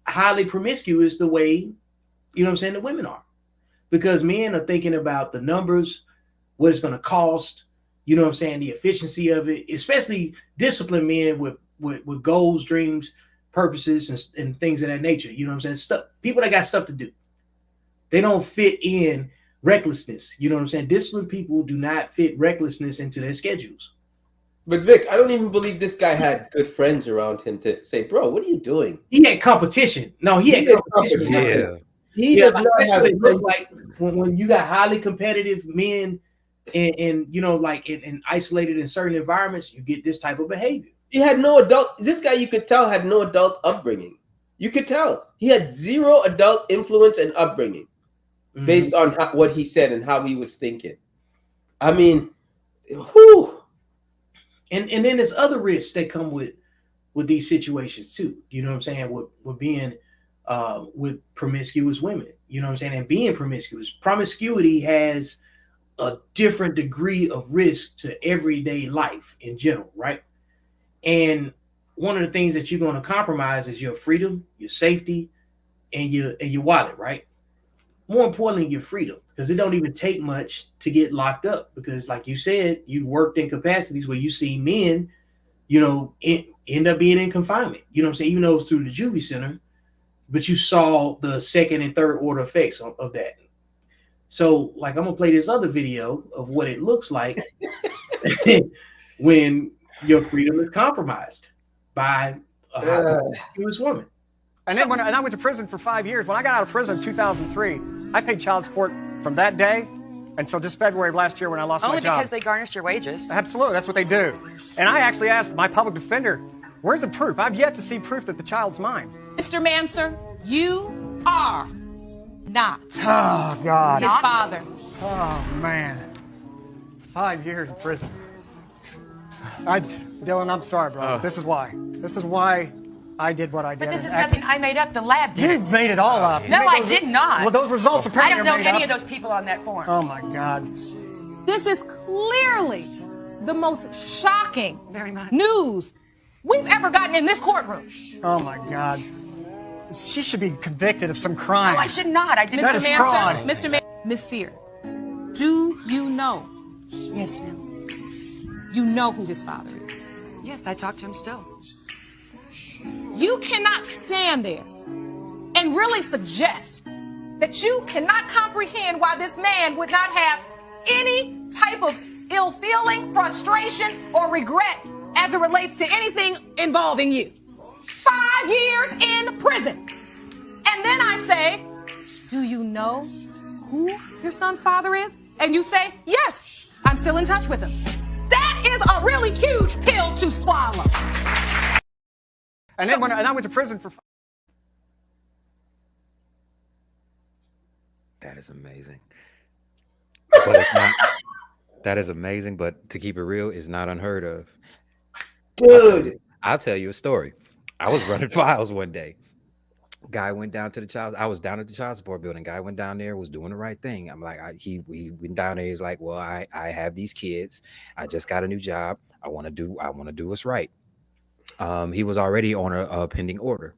highly promiscuous the way, you know what I'm saying, the women are. Because men are thinking about the numbers, what it's going to cost, you know what I'm saying, the efficiency of it, especially disciplined men with goals, dreams, purposes, and things of that nature. You know what I'm saying? Stuff, people that got stuff to do. They don't fit in recklessness. You know what I'm saying? Disciplined people do not fit recklessness into their schedules. But Vic, I don't even believe this guy had good friends around him to say, bro, what are you doing? He had competition. No, he had competition. Yeah. He does not that's have what it looks like when you got highly competitive men and you know, like in isolated in certain environments, you get this type of behavior. He had no adult. This guy, you could tell, had no adult upbringing. You could tell he had zero adult influence and upbringing, based on what he said and how he was thinking. I mean, whew. And then there's other risks that come with these situations too. You know what I'm saying? With being with promiscuous women. You know what I'm saying? And being promiscuous. Promiscuity has a different degree of risk to everyday life in general, right? And one of the things that you're going to compromise is your freedom, your safety, and your wallet, right? More importantly, your freedom, because it don't even take much to get locked up. Because, like you said, you worked in capacities where you see men, you know, end up being in confinement. You know what I'm saying? Even though it's through the juvie center, but you saw the second and third order effects of that. So, like, I'm gonna play this other video of what it looks like when your freedom is compromised by a promiscuous woman. And then when I went to prison for 5 years, when I got out of prison in 2003, I paid child support from that day until just February of last year when I lost my job. Only because they garnished your wages. Absolutely, that's what they do. And I actually asked my public defender, where's the proof? I've yet to see proof that the child's mine. Mr. Manser, you are not Oh, God. his father. Oh, man. 5 years in prison. Dylan, I'm sorry, bro. This is why. This is why I did what I did. But this is nothing I made up. The lab did. You made it all up. No, I did not. Well, those results apparently I don't know are made any up. of those people on that form. Oh, my God. This is clearly the most shocking news we've ever gotten in this courtroom. Oh, my God. She should be convicted of some crime. No, I should not. I didn't. That is fraud. Mr. Manser, Miss Sear, do you know? Yes, ma'am. You know who his father is. Yes, I talk to him still. You cannot stand there and really suggest that you cannot comprehend why this man would not have any type of ill feeling, frustration, or regret as it relates to anything involving you. 5 years in prison. And then I say, do you know who your son's father is? And you say, yes, I'm still in touch with him. That is a really huge pill to swallow. And then when I went to prison for... That is amazing. But it's not, that is amazing, but to keep it real, it's not unheard of. Dude. I'll tell you a story. I was running files one day. Guy went down to the child. I was down at the child support building. Guy went down there, was doing the right thing. I'm like, he went down there. He's like, well, I have these kids. I just got a new job. I want to do what's right. He was already on a pending order.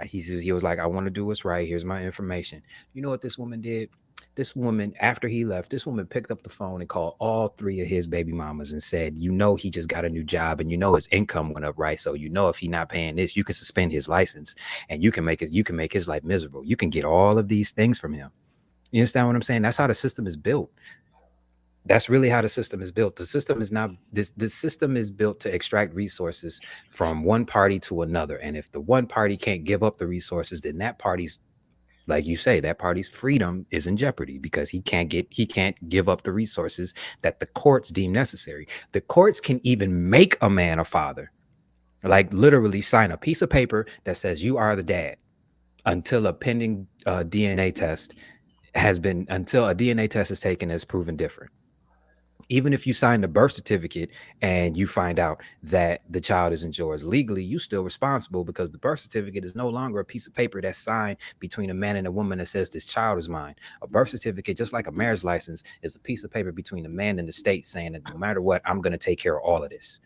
He was like, I want to do what's right. Here's my information. You know what this woman did? This woman, after he left, this woman picked up the phone and called all 3 of his baby mamas and said, you know, he just got a new job and you know his income went up, right? So you know if he's not paying this, you can suspend his license and you can make his life miserable. You can get all of these things from him. You understand what I'm saying? That's how the system is built. That's really how the system is built. The system is not this. The system is built to extract resources from one party to another. And if the one party can't give up the resources, then that party's, like you say, that party's freedom is in jeopardy because he can't give up the resources that the courts deem necessary. The courts can even make a man a father, like literally sign a piece of paper that says you are the dad. until a pending DNA test until a DNA test is taken as proven different. Even if you sign the birth certificate and you find out that the child isn't yours legally, you're still responsible, because the birth certificate is no longer a piece of paper that's signed between a man and a woman that says this child is mine. A birth certificate, just like a marriage license, is a piece of paper between a man and the state saying that no matter what, I'm going to take care of all of this.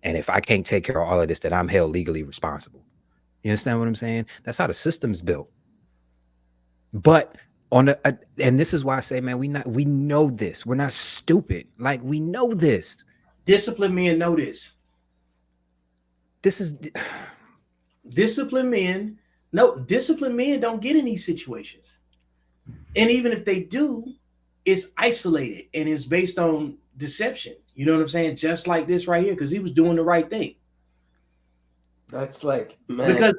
And if I can't take care of all of this, then I'm held legally responsible. You understand what I'm saying? That's how the system's built. But and this is why I say, man, we know this. We're not stupid. Like, we know this. Disciplined men know this. This is disciplined men. No, disciplined men don't get in these situations. And even if they do, it's isolated and it's based on deception. You know what I'm saying? Just like this right here, because he was doing the right thing. That's like, man. Because,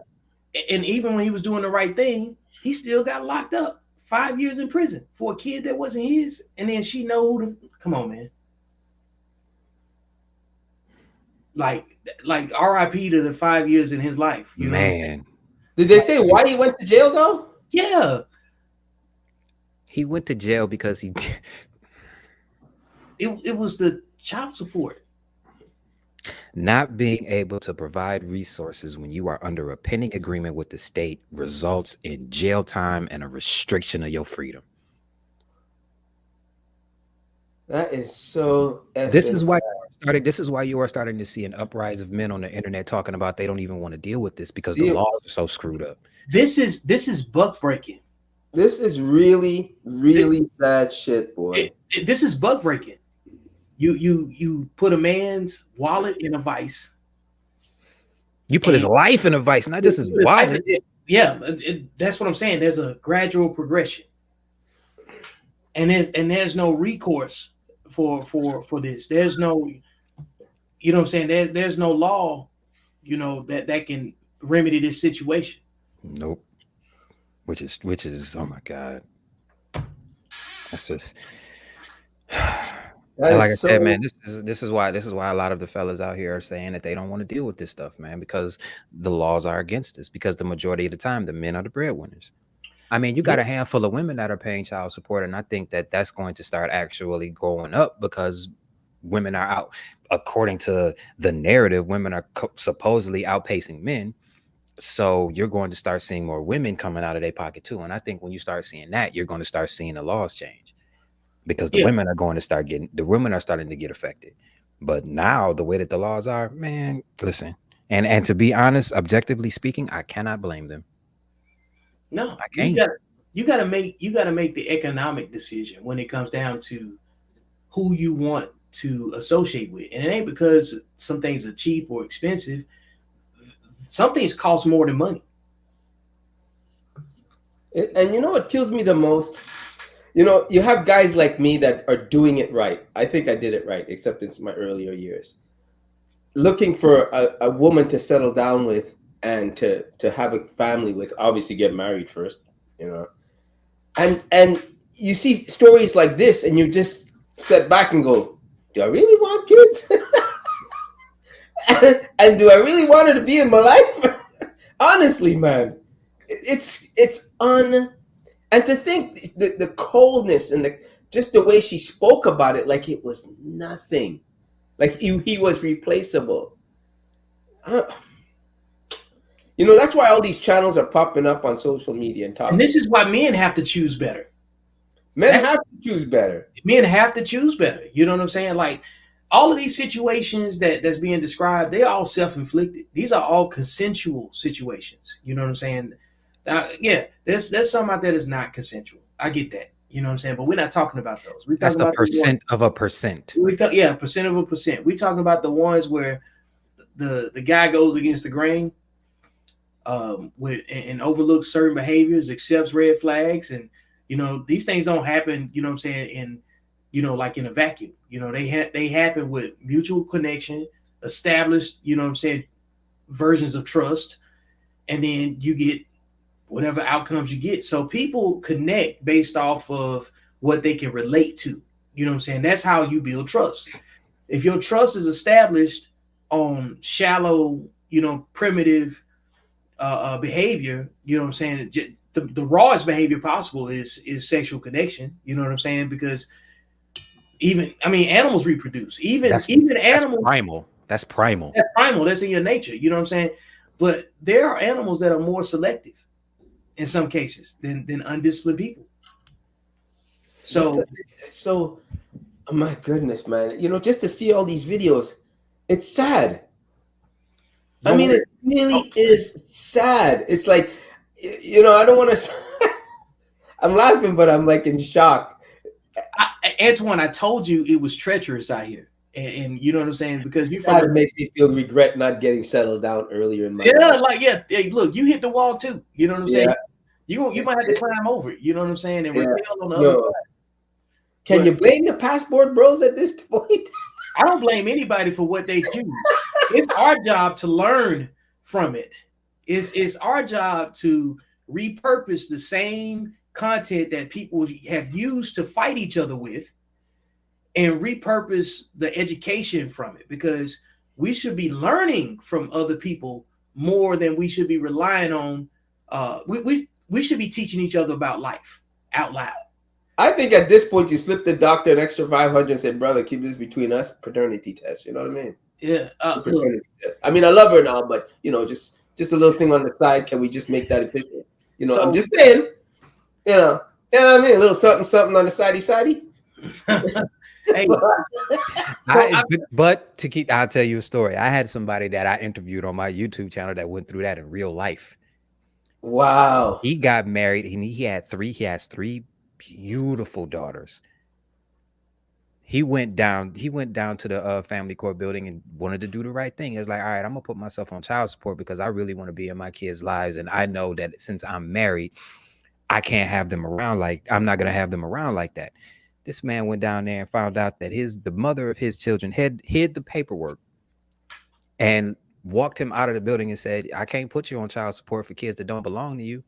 and even when he was doing the right thing, he still got locked up 5 years in prison for a kid that wasn't his. And then she know who to, come on, man. Like RIP to the 5 years in his life. You man. know? Did they say why he went to jail though? Yeah. He went to jail because it was the child support. Not being able to provide resources when you are under a pending agreement with the state results in jail time and a restriction of your freedom. That is so. This is why you are starting to see an uprise of men on the internet talking about they don't even want to deal with this because the laws are so screwed up. This is buck breaking. This is really, really sad shit, boy. This is buck breaking. You put a man's wallet in a vice. You put his life in a vice, not just his wallet. Yeah, that's what I'm saying. There's a gradual progression, and there's no recourse for this. There's no, you know what I'm saying. There's no law, you know, that can remedy this situation. Nope. Which is oh my God. That's just. Like I said, man, this is why a lot of the fellas out here are saying that they don't want to deal with this stuff, man, because the laws are against us. Because the majority of the time, the men are the breadwinners. I mean, you got a handful of women that are paying child support, and I think that that's going to start actually going up because women are out, according to the narrative, women are supposedly outpacing men. So you're going to start seeing more women coming out of their pocket too. And I think when you start seeing that, you're going to start seeing the laws change. Because the women are starting to get affected. But now the way that the laws are, man, listen. And to be honest, objectively speaking, I cannot blame them. No, I can't. You gotta make the economic decision when it comes down to who you want to associate with. And it ain't because some things are cheap or expensive. Some things cost more than money. And you know what kills me the most? You know, you have guys like me that are doing it right. I think I did it right, except in my earlier years. Looking for a woman to settle down with and to have a family with, obviously get married first, you know. And you see stories like this and you just sit back and go, do I really want kids? and do I really want her to be in my life? Honestly, man, and to think the coldness and just the way she spoke about it, like it was nothing, like he was replaceable. You know, that's why all these channels are popping up on social media and talking. And this is why men have to choose better. Men have to choose better. Men have to choose better. You know what I'm saying? Like all of these situations that's being described, they're all self-inflicted. These are all consensual situations. You know what I'm saying? Yeah, there's some out there that's not consensual. I get that. You know what I'm saying? But we're not talking about those. That's the percent of a percent. Percent of a percent. We're talking about the ones where the guy goes against the grain, and overlooks certain behaviors, accepts red flags, and you know these things don't happen. You know what I'm saying? In like in a vacuum. You know they happen with mutual connection, established. You know what I'm saying? Versions of trust, and then you get whatever outcomes you get. So people connect based off of what they can relate to. You know what I'm saying? That's how you build trust. If your trust is established on shallow, primitive behavior. You know what I'm saying? The rawest behavior possible is sexual connection. You know what I'm saying? Because animals reproduce. Even That's animals. primal. That's primal. That's primal. That's in your nature. You know what I'm saying? But there are animals that are more selective in some cases than undisciplined people. So oh my goodness, man. Just to see all these videos, it's sad. I mean, it really is sad. It's like, I don't want to. I'm laughing, but I'm like in shock. Antoine, I told you it was treacherous out here. And you know what I'm saying? Because It makes me feel regret not getting settled down earlier in my life. Hey, look, you hit the wall too. You know what I'm saying? You might have to climb over it. You know what I'm saying? And repel on the other side. Can you blame the passport bros at this point? I don't blame anybody for what they choose. It's our job to learn from it. It's our job to repurpose the same content that people have used to fight each other with and repurpose the education from it, because we should be learning from other people more than we should be relying on. We should be teaching each other about life out loud. I think at this point you slipped the doctor an extra 500 and said, "Brother, keep this between us." Paternity test. You know what I mean? Yeah. I mean, I love her now, but just a little thing on the side. Can we just make that efficient? I'm just saying. I mean, a little something on the sidey. Hey, but I'll tell you a story. I had somebody that I interviewed on my YouTube channel that went through that in real life. Wow. He got married and he has three beautiful daughters. He went down to the family court building and wanted to do the right thing. It's like, all right, I'm gonna put myself on child support because I really want to be in my kids' lives. And I know that since I'm married, I can't have them around I'm not gonna have them around like that. This man went down there and found out that the mother of his children hid the paperwork and walked him out of the building and said, "I can't put you on child support for kids that don't belong to you."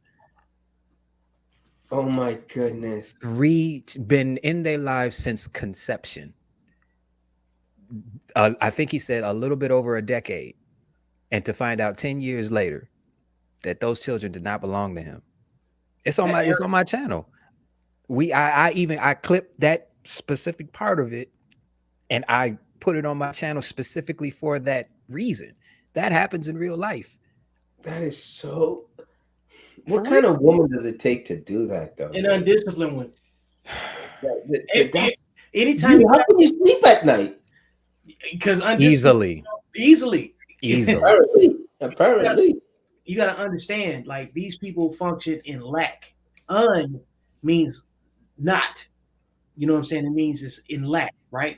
Oh my goodness. 3 been in their lives since conception. I think he said a little bit over a decade. And to find out 10 years later that those children did not belong to him. It's on my channel. I clipped that specific part of it and I put it on my channel specifically for that reason. That happens in real life. That is so. What kind of woman does it take to do that, though? An undisciplined one. Anytime. How can you sleep at night? Because easily. Apparently. You got to understand, like, these people function in lack. Means not. You know what I'm saying? It means it's in lack, right?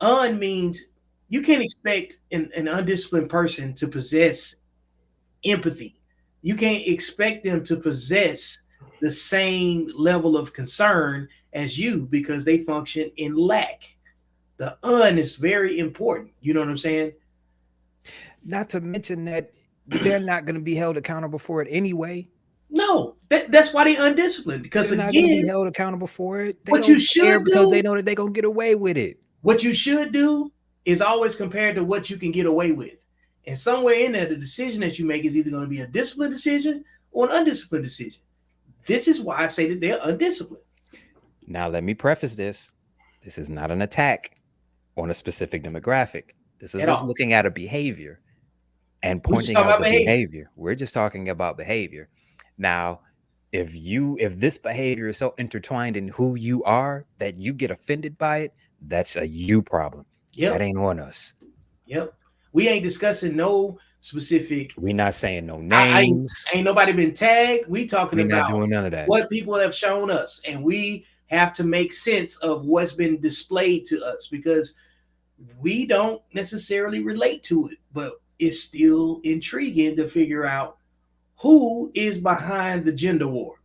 Means you can't expect an undisciplined person to possess empathy. You can't expect them to possess the same level of concern as you because they function in lack. The is very important. You know what I'm saying? Not to mention that they're not going to be held accountable for it anyway. No, that's why they're undisciplined. Because they're not going to be held accountable for it. What you should do, because they know that they're going to get away with it. What you should do is always compare to what you can get away with. And somewhere in there, the decision that you make is either going to be a disciplined decision or an undisciplined decision. This is why I say that they're undisciplined. Now, let me preface this. This is not an attack on a specific demographic. This is just looking at a behavior and pointing out the behavior. We're just talking about behavior. Now, if this behavior is so intertwined in who you are that you get offended by it, that's a you problem. That ain't on us. Yep. We ain't discussing no specific. We're not saying no names. Ain't nobody been tagged. We talking We're about not doing none of that. What people have shown us, and we have to make sense of what's been displayed to us because we don't necessarily relate to it, but it's still intriguing to figure out who is behind the gender war.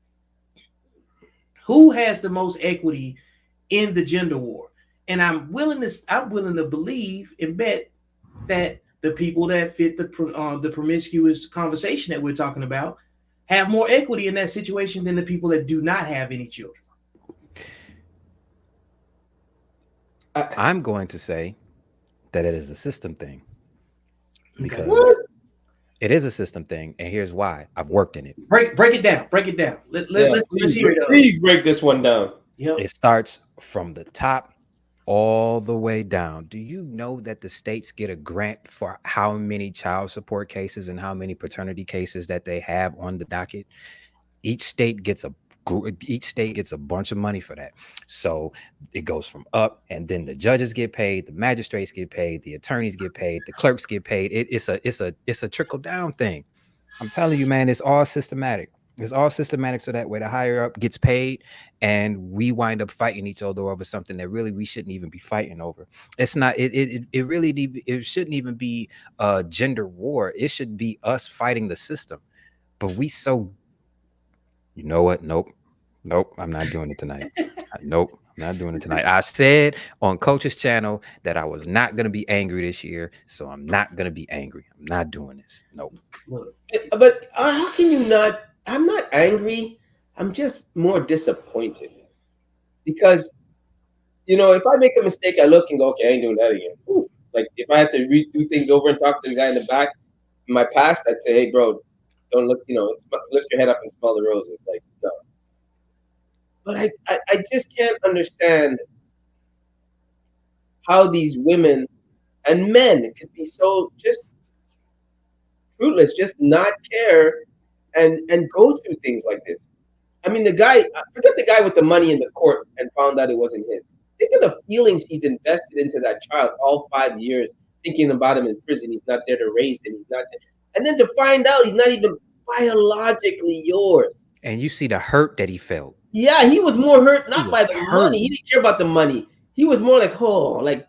Who has the most equity in the gender war? And I'm willing to believe and bet that the people that fit the promiscuous conversation that we're talking about have more equity in that situation than the people that do not have any children. I'm going to say that it is a system thing. Because It is a system thing, and here's why. I've worked in it. Break it down. Break it down. Let's hear it. Please break this one down. Yep. It starts from the top all the way down. Do you know that the states get a grant for how many child support cases and how many paternity cases that they have on the docket? Each state gets a bunch of money for that. So it goes from up, and then the judges get paid, the magistrates get paid, the attorneys get paid, the clerks get paid. It's a trickle down thing. I'm telling you, man, it's all systematic. It's all systematic, so that way the higher up gets paid, and we wind up fighting each other over something that really we shouldn't even be fighting over. It's not. It shouldn't even be a gender war. It should be us fighting the system. But we so. You know what? Nope. I'm not doing it tonight. Nope. I'm not doing it tonight. I said on Coach's channel that I was not going to be angry this year, so I'm not going to be angry. I'm not doing this. Nope. But how can you not? I'm not angry. I'm just more disappointed because, if I make a mistake, I look and go, okay, I ain't doing that again. Ooh. Like if I had to redo things over and talk to the guy in the back in my past, I'd say, hey, bro, don't look, lift your head up and smell the roses. Like, no. But I just can't understand how these women and men can be so just fruitless, just not care and go through things like this. I mean, forget the guy with the money in the court and found out it wasn't his. Think of the feelings he's invested into that child all 5 years, thinking about him in prison. He's not there to raise him. He's not there. And then to find out he's not even biologically yours. And you see the hurt that he felt. Yeah, he was more hurt not by the money. He didn't care about the money. He was more like,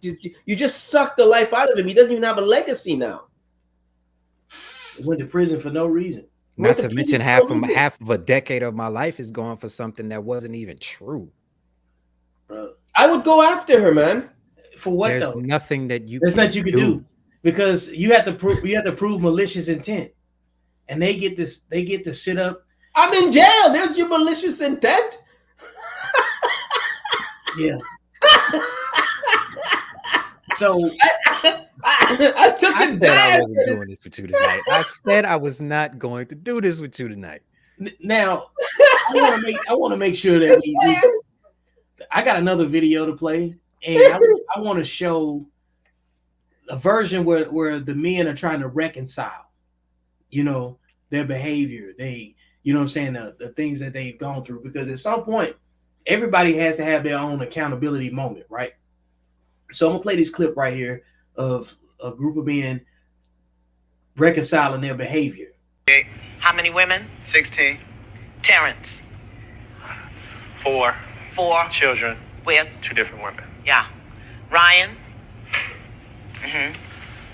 you just sucked the life out of him. He doesn't even have a legacy now. He went to prison for no reason. Not to mention half of a decade of my life is gone for something that wasn't even true. Bro, I would go after her, man. For what? There's though? nothing that you. There's nothing you can do because you have to prove malicious intent, and they get to sit up. I'm in jail. There's your malicious intent. Yeah. So I took his said I wasn't doing this with you tonight. I said I was not going to do this with you tonight. Now, I want to make sure that I got another video to play, and I want to show a version where the men are trying to reconcile, their behavior. They, what I'm saying, the things that they've gone through, because at some point, everybody has to have their own accountability moment, right? So I'm gonna play this clip right here of a group of men reconciling their behavior. How many women? 16. Terrence. 4 children With? 2 different women. Yeah. Ryan.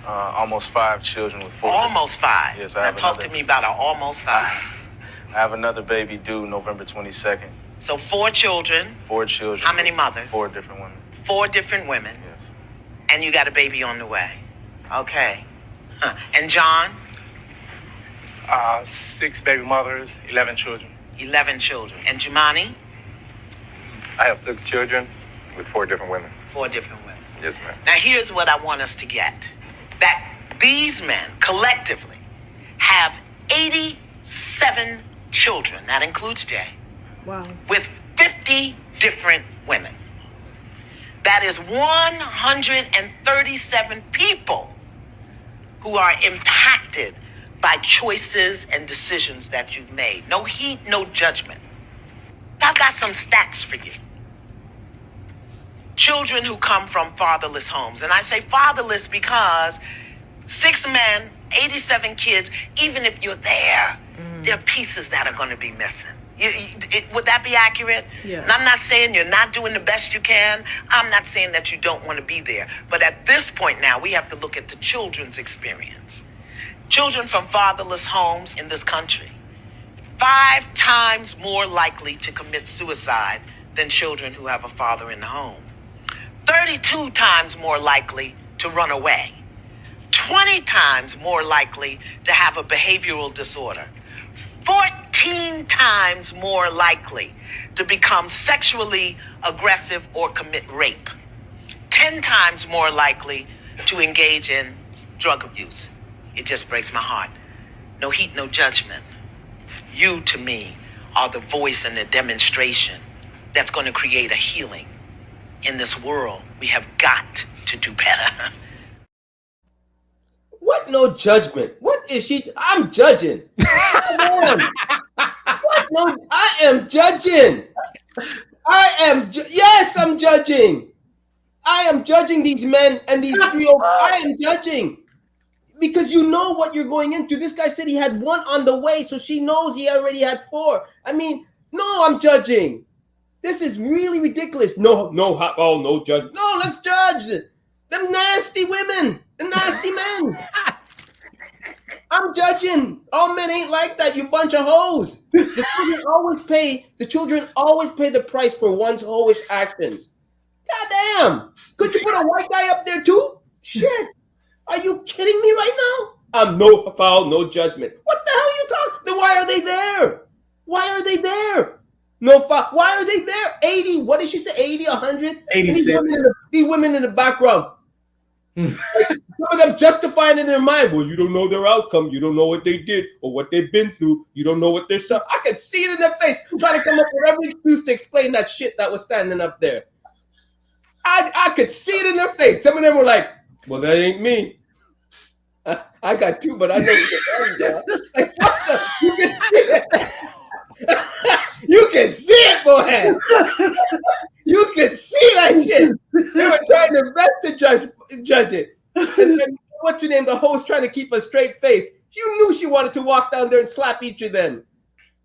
Almost 5 children with 4. Almost 5. Yes, now talk to me about an almost 5. I have another baby due November 22nd. So 4 children. 4 children. How many mothers? 4 different women. 4 different women. Yes. And you got a baby on the way. Okay. And John? 6 baby mothers, 11 children. 11 children. And Jumani? I have 6 children with 4 different women. 4 different women. Yes, ma'am. Now here's what I want us to get. That these men collectively have 87 children. That includes Jay. Wow. With 50 different women. That is 137 people who are impacted by choices and decisions that you've made. No heat, no judgment. I've got some stats for you. Children who come from fatherless homes. And I say fatherless because 6 men, 87 kids, even if you're there, there are pieces that are going to be missing. Would that be accurate? Yeah. And I'm not saying you're not doing the best you can. I'm not saying that you don't want to be there. But at this point now, we have to look at the children's experience. Children from fatherless homes in this country, 5 times more likely to commit suicide than children who have a father in the home. 32 times more likely to run away. 20 times more likely to have a behavioral disorder. 14 times more likely to become sexually aggressive or commit rape. 10 times more likely to engage in drug abuse. It just breaks my heart. No heat, no judgment. You, to me, are the voice and the demonstration that's going to create a healing in this world. We have got to do better. What? No judgment. What is she? I'm judging. Come on. What? No, I am judging. Yes, I'm judging. I am judging these men and these 3 I am judging. Because you know what you're going into. This guy said he had 1 on the way, so she knows he already had 4. I mean, no, I'm judging. This is really ridiculous. No judge. No, let's judge. Them nasty women, the nasty men. I'm judging. All men ain't like that, you bunch of hoes. The children always pay the price for one's hoish actions. God damn. Could you put a white guy up there too? Shit. Are you kidding me right now? I'm no foul, no judgment. What the hell are you talking? Then why are they there? Why are they there? No foul. Why are they there? 80. What did she say? 80, 100? 87. These women in the background. Some of them justifying in their mind. Well, you don't know their outcome. You don't know what they did or what they've been through. You don't know what they're suffering. I could see it in their face. Trying to come up with every excuse to explain that shit that was standing up there. I could see it in their face. Some of them were like, well, that ain't me. I got 2, but I know you're like, you can see it. You can see it, boy. You can see that shit. They were trying their best to judge it. And then, what's your name? The host trying to keep a straight face. You knew she wanted to walk down there and slap each of them.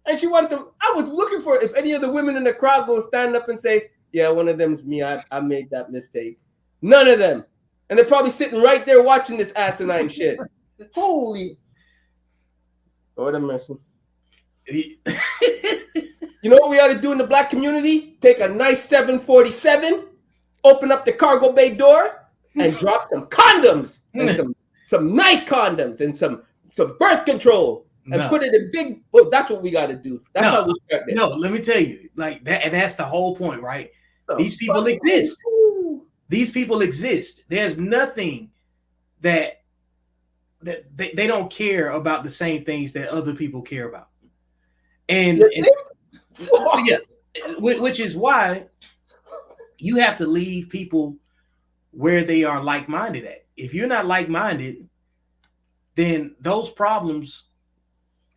And she wanted to. I was looking for if any of the women in the crowd go stand up and say, yeah, one of them's me. I made that mistake. None of them. And they're probably sitting right there watching this asinine shit. Holy. Lord have mercy. You know what we ought to do in the black community? Take a nice 747, open up the cargo bay door, and drop some condoms and some nice condoms and some birth control and put it in big. Well, that's what we got to do. That's how we start this. No, let me tell you, like that, and that's the whole point, right? These people exist. These people exist. There's nothing that they don't care about the same things that other people care about, and yeah, which is why you have to leave people where they are like-minded at. If you're not like-minded, then those problems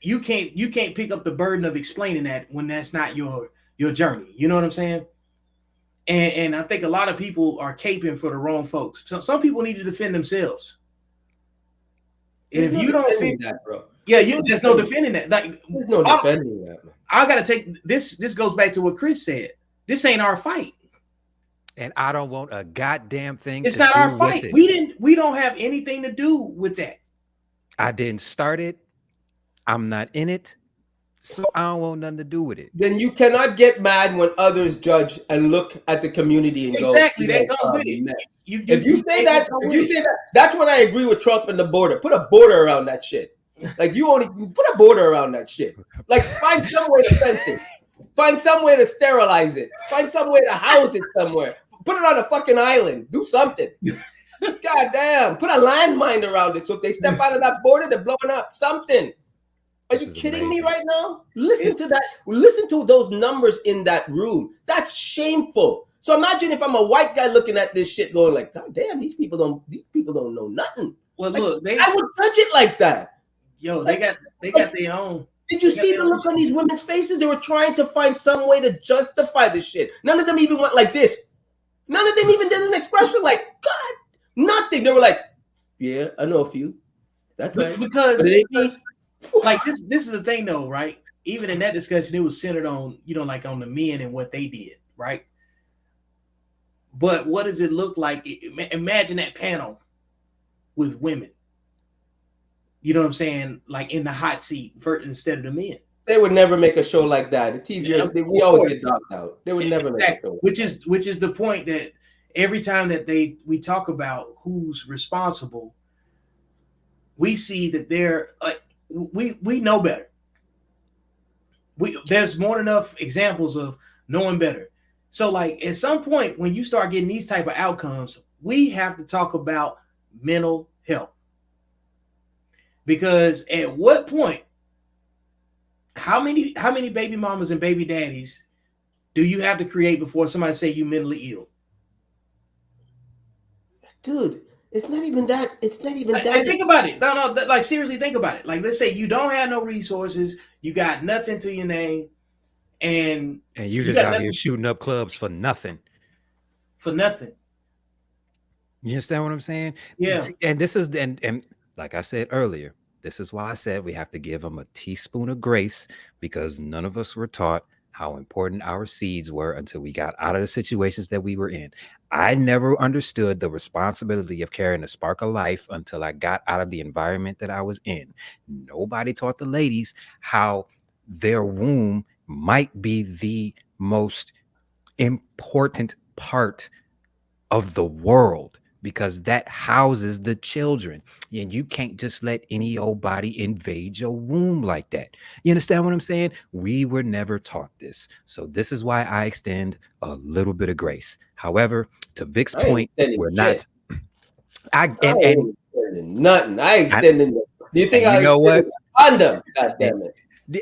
you can't pick up the burden of explaining that when that's not your journey. You know what I'm saying? And I think a lot of people are caping for the wrong folks. So some people need to defend themselves. And if you don't defend that, bro, there's no defending that. Like, there's no defending that, man. I gotta take this. This goes back to what Chris said. This ain't our fight, and I don't want a goddamn thing. It's not our fight. We don't have anything to do with that. I didn't start it. I'm not in it. So I don't want nothing to do with it. Then you cannot get mad when others judge and look at the community and exactly. Go, They come with it. If you say that, that's when I agree with Trump and the border. Put a border around that shit. Like you only put a border around that shit. Like find some way to fence it. Find some way to sterilize it. Find some way to house it somewhere. Put it on a fucking island. Do something. God damn. Put a landmine around it so if they step out of that border, they're blowing up something. Are you kidding me right now? Listen to that. Listen to those numbers in that room. That's shameful. So imagine if I'm a white guy looking at this shit going like, God damn, these people don't know nothing. Well, like, look, I would judge it like that. Yo, they got their own. Did you see the look on these women's faces? They were trying to find some way to justify the shit. None of them even went like this. None of them even did an expression like, God, nothing. They were like, yeah, I know a few. That's right. Because like this is the thing though, right? Even in that discussion, it was centered on, like on the men and what they did, right? But what does it look like? Imagine that panel with women. You know what I'm saying? Like in the hot seat instead of the men. They would never make a show like that. It's easier. We always get dropped out. They would never make a show. Which is the point that every time that we talk about who's responsible, we see that they're we know better. There's more than enough examples of knowing better. So like at some point when you start getting these type of outcomes, we have to talk about mental health. Because at what point, how many baby mamas and baby daddies do you have to create before somebody say you mentally ill? Dude, it's not even that. It's not even that. And think about it. No, like seriously, think about it. Like, let's say you don't have no resources, you got nothing to your name, and you just out here shooting up clubs for nothing. For nothing. You understand what I'm saying? Yeah. And this is and like I said earlier, this is why I said we have to give them a teaspoon of grace, because none of us were taught how important our seeds were until we got out of the situations that we were in. I never understood the responsibility of carrying a spark of life until I got out of the environment that I was in. Nobody taught the ladies how their womb might be the most important part of the world, because that houses the children, and you can't just let any old body invade your womb like that. You understand what I'm saying? We were never taught this, so this is why I extend a little bit of grace. However, to Vic's point, we're not. I ain't extending nothing. I extending. Do you think I know what? Condom? God damn it!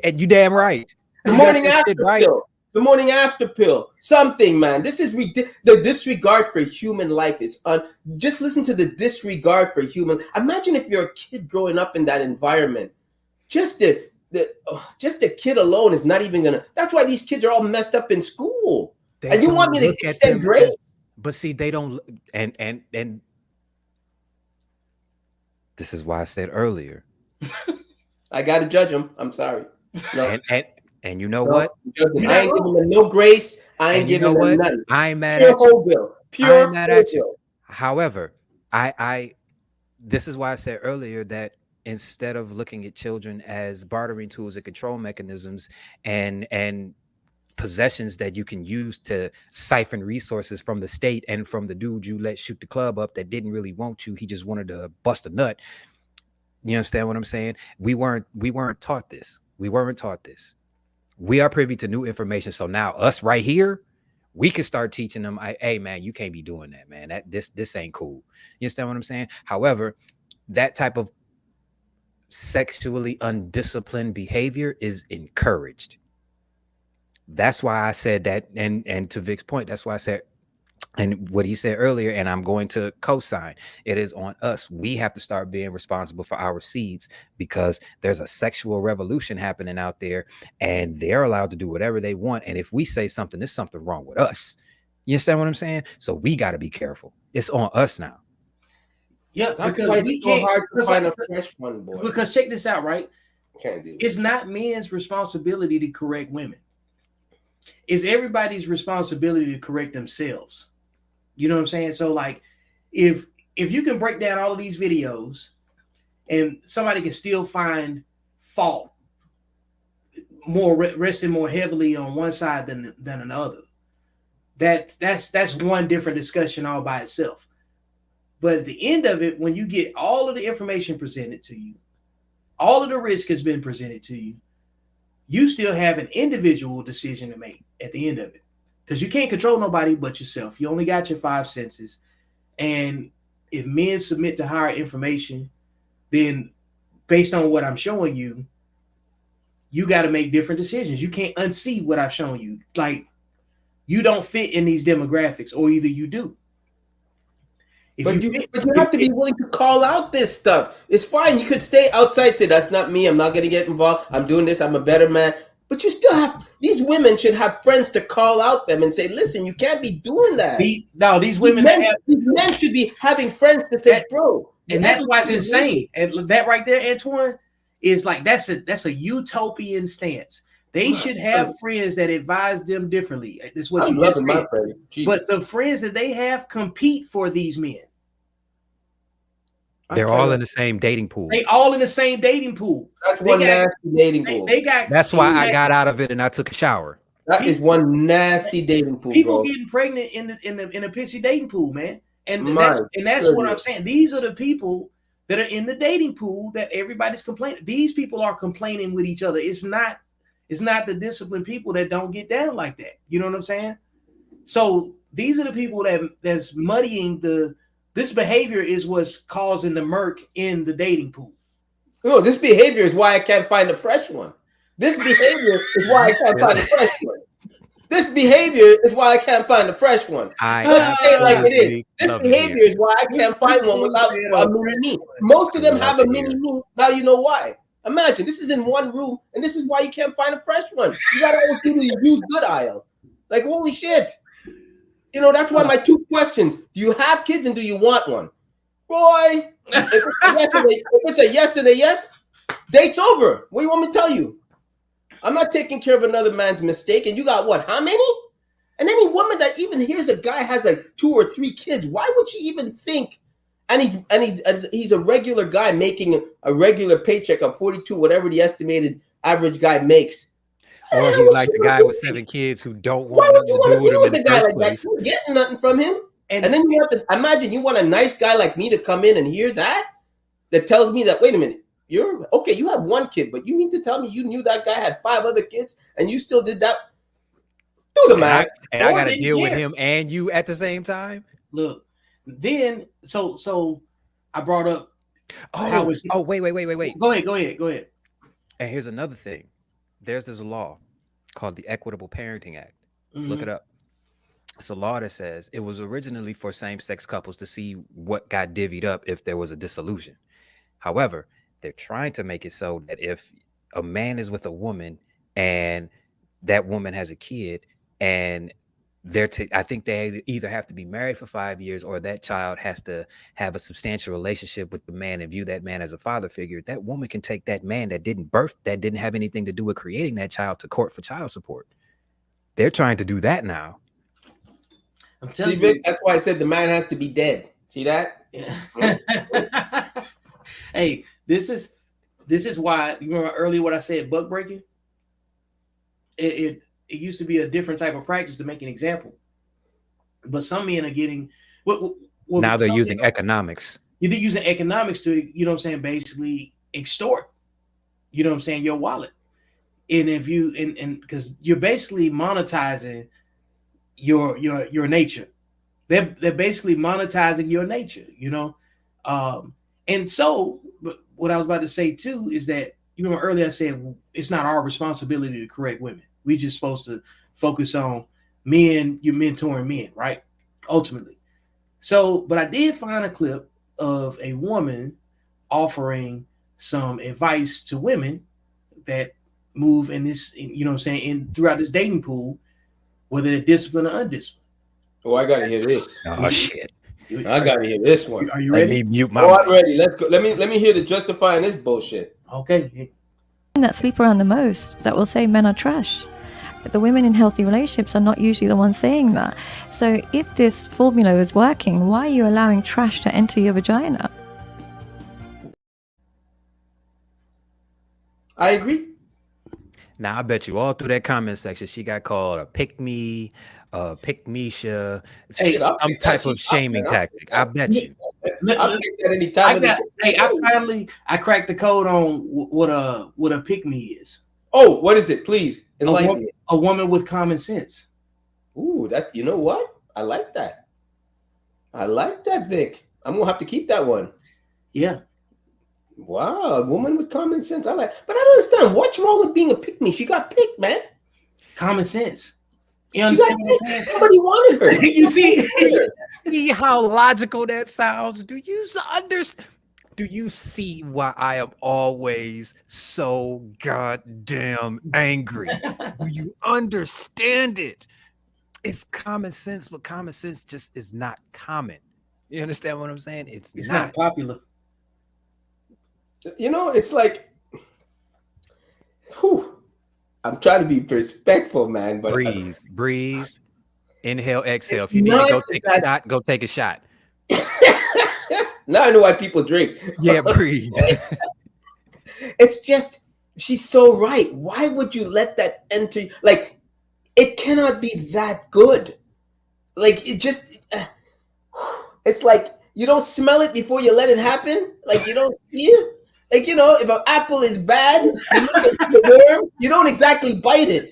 And you damn right. The morning after pill. The morning after pill. Something, man. This is the disregard for human life is just listen to the disregard for human. Imagine if you're a kid growing up in that environment. Just the kid alone is not even gonna. That's why these kids are all messed up in school. And you want me to extend grace? But see, they don't. And this is why I said earlier. I gotta judge them. I'm sorry. No. And you know what? I ain't giving them no grace. I ain't giving them nothing. I ain't mad at you. I ain't mad at you. However, this is why I said earlier that instead of looking at children as bartering tools and control mechanisms and possessions that you can use to siphon resources from the state and from the dude you let shoot the club up that didn't really want you, he just wanted to bust a nut. You understand what I'm saying? We weren't taught this. We weren't taught this. We are privy to new information. So now us right here, we can start teaching them, hey man, you can't be doing that, man. That this ain't cool. You understand what I'm saying? However, that type of sexually undisciplined behavior is encouraged. That's why I said that, and to Vic's point, that's why I said, and what he said earlier, and I'm going to co-sign, it is on us. We have to start being responsible for our seeds, because there's a sexual revolution happening out there, and they're allowed to do whatever they want. And if we say something, there's something wrong with us. You understand what I'm saying? So we got to be careful. It's on us now. Yeah, that's because why we it's so can't hard to find a fresh one, boy. Because check this out, right? Can't do it. It's not men's responsibility to correct women. It's everybody's responsibility to correct themselves. You know what I'm saying? So like, if you can break down all of these videos and somebody can still find fault resting more heavily on one side than another, that's one different discussion all by itself. But at the end of it, when you get all of the information presented to you, all of the risk has been presented to you, you still have an individual decision to make at the end of it. Because you can't control nobody but yourself. You only got your 5 senses. And if men submit to higher information, then based on what I'm showing you, you got to make different decisions. You can't unsee what I've shown you. Like, you don't fit in these demographics, or either you do. But you have to be willing to call out this stuff. It's fine. You could stay outside, say, that's not me. I'm not going to get involved. I'm doing this. I'm a better man. But you still have, these women should have friends to call out them and say, listen, you can't be doing that. These men should be having friends to say, bro. And that's why it's insane. And that right there, Antoine, is like, that's a utopian stance. They should have friends that advise them differently. That's what you just said. But the friends that they have compete for these men. They're all in the same dating pool. They all in the same dating pool. That's one nasty dating pool. That's why I got out of it and I took a shower. That is one nasty dating pool. People getting pregnant in a pissy dating pool, man. And that's what I'm saying. These are the people that are in the dating pool that everybody's complaining. These people are complaining with each other. It's not the disciplined people that don't get down like that. You know what I'm saying? So these are the people that's muddying this behavior is what's causing the murk in the dating pool. No, this behavior is why I can't find a fresh one. This behavior is why I can't find a fresh one. This behavior is why I can't find a fresh one. Let's say it like it is. This behavior is why I can't find one without a mini me. Most of them have a mini me. Now you know why. Imagine this is in one room, and this is why you can't find a fresh one. You gotta always do the use good aisle. Like holy shit. You know, that's why my 2 questions. Do you have kids and do you want one? Boy, if it's a yes and a yes, date's over. What do you want me to tell you? I'm not taking care of another man's mistake. And you got what? How many? And any woman that even hears a guy has like 2 or 3 kids, why would she even think? And he's a regular guy making a regular paycheck of 42, whatever the estimated average guy makes. Or he's like the guy with 7 kids who don't want nothing to do with him in the first place. You're getting nothing from him. And then you have to imagine you want a nice guy like me to come in and hear that tells me that, wait a minute, you're okay, you have 1 kid, but you mean to tell me you knew that guy had 5 other kids and you still did that? Do the math. And I got to deal with him and you at the same time? Look, then, so I brought up. Wait. Go ahead. And here's another thing. There's this law called the Equitable Parenting Act. Look it up. It's a law that says it was originally for same-sex couples to see what got divvied up if there was a dissolution. However, they're trying to make it so that if a man is with a woman and that woman has a kid and I think they either have to be married for 5 years or that child has to have a substantial relationship with the man and view that man as a father figure. That woman can take that man that didn't have anything to do with creating that child to court for child support. They're trying to do that now. I'm telling you, that's why I said the man has to be dead. See that? Yeah. Hey, this is why you remember earlier what I said, buck breaking. It used to be a different type of practice to make an example, but some men are getting now they're using economics. You're using economics to, you know what I'm saying, basically extort, you know what I'm saying, your wallet. And if you and because you're basically monetizing your nature. They're basically monetizing your nature, you know. And so what I was about to say too is that, you remember earlier I said it's not our responsibility to correct women. We just supposed to focus on men, you're mentoring men, right? Ultimately. So, but I did find a clip of a woman offering some advice to women that move in this, you know what I'm saying, throughout this dating pool, whether they're disciplined or undisciplined. Oh, I gotta hear this. Oh shit. I gotta hear this one. Are you ready? Let me mute my I'm ready. Let's go. Let me hear the justifying this bullshit. Okay. That sleep around the most that will say men are trash. But the women in healthy relationships are not usually the ones saying that. So if this formula is working, why are you allowing trash to enter your vagina? I agree. Now I bet you all through that comment section she got called a pick-me, pick-me-sha, some type of shaming tactic. I bet you. I'll take that anytime. I cracked the code on what a pick-me is. Oh, what is it? Please enlighten me. A woman with common sense. Ooh, that, you know what? I like that. I like that, Vic. I'm gonna have to keep that one. Yeah. Wow, a woman with common sense. I like, but I don't understand what's wrong with being a pick-me. She got picked, man. Common sense. You understand what I'm saying? Somebody wanted her. You see how logical that sounds? Do you understand? Do you see why I am always so goddamn angry? Do you understand it? It's common sense, but common sense just is not common. You understand what I'm saying? It's not popular. You know, it's like, I'm trying to be respectful, man. But breathe, inhale, exhale. If you need to go take a shot, go take a shot. Now I know why people drink. Yeah, breathe. It's just, she's so right. Why would you let that enter? Like, it cannot be that good. Like, it just, it's like, you don't smell it before you let it happen. Like, you don't see it. Like, you know, if an apple is bad, you look at the worm, you don't exactly bite it.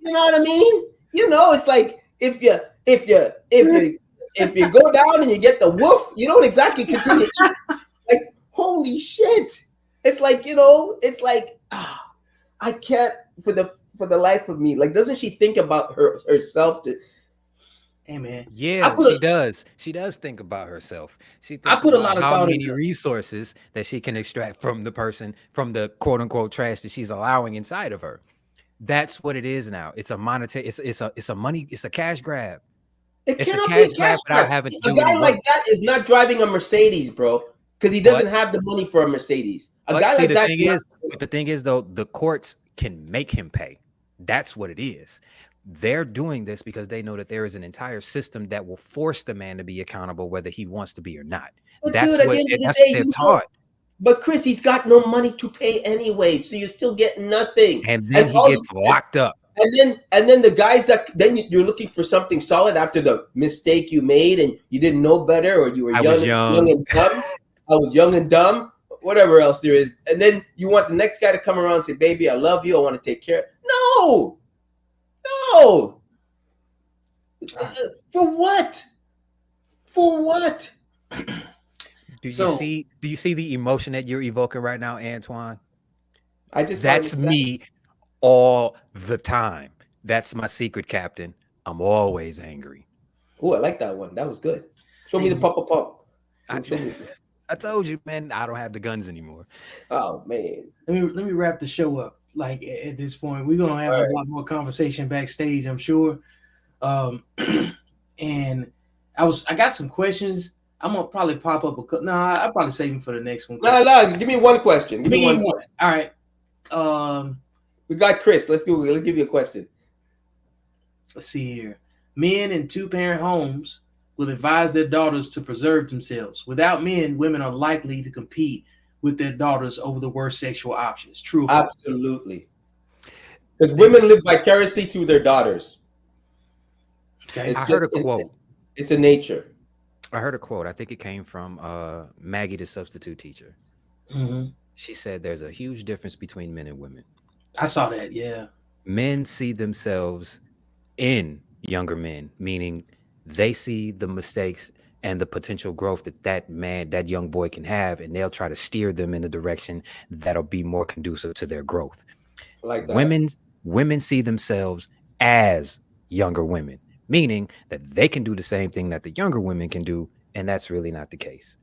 You know what I mean? You know, it's like, if you go down and you get the woof, you don't exactly continue to eat. Like, holy shit. It's like, you know, it's like I can't for the life of me. Like, doesn't she think about herself? Hey man, Yeah, she does. She does think about herself. She I thinks put a about lot of how thought many into. resources that she can extract from the person, from the quote unquote trash that she's allowing inside of her. That's what it is now. It's a monetary. It's a money. It's a cash grab. It It's a cannot be a cash cash grab grab. without having to A do any guy like work. that is not driving a Mercedes, bro, because he doesn't have the money for a Mercedes. A But guy see, like the that. thing is, though, the courts can make him pay. That's what it is. They're doing this because they know that there is an entire system that will force the man to be accountable, whether he wants to be or not. But That's dude, at what the end of the that's day, what they're you taught. know. But Chris, he's got no money to pay anyway, so you still get nothing. And then he gets locked up. And then the guys that then you're looking for something solid after the mistake you made and you didn't know better, or you were young and dumb. I was young and dumb. Whatever else there is, and then you want the next guy to come around and say, "Baby, I love you. I want to take care." No. For what? For what? Do you see the emotion that you're evoking right now, Antoine? That's find it me all the time. That's my secret, Captain. I'm always angry. Oh, I like that one. That was good. Show me the pump. I told you, man, I don't have the guns anymore. Oh man. Let me wrap the show up. Like at this point, we're gonna have a lot more conversation backstage, I'm sure. And I got some questions. I'm gonna probably pop up I'll probably save them for the next one. No, give me one question. Give me one. All right. We got Chris. Let's give you a question. Let's see here. Men in two-parent homes will advise their daughters to preserve themselves. Without men, women are likely to compete with their daughters over the worst sexual options. True or false? Absolutely. Because women live vicariously through their daughters. Okay. I heard a quote. It's a nature. I heard a quote. I think it came from Maggie, the substitute teacher. Mm-hmm. She said there's a huge difference between men and women. I saw that, yeah. Men see themselves in younger men, meaning they see the mistakes and the potential growth that young boy can have, and they'll try to steer them in the direction that'll be more conducive to their growth. Like that. Women see themselves as younger women, meaning that they can do the same thing that the younger women can do, and that's really not the case.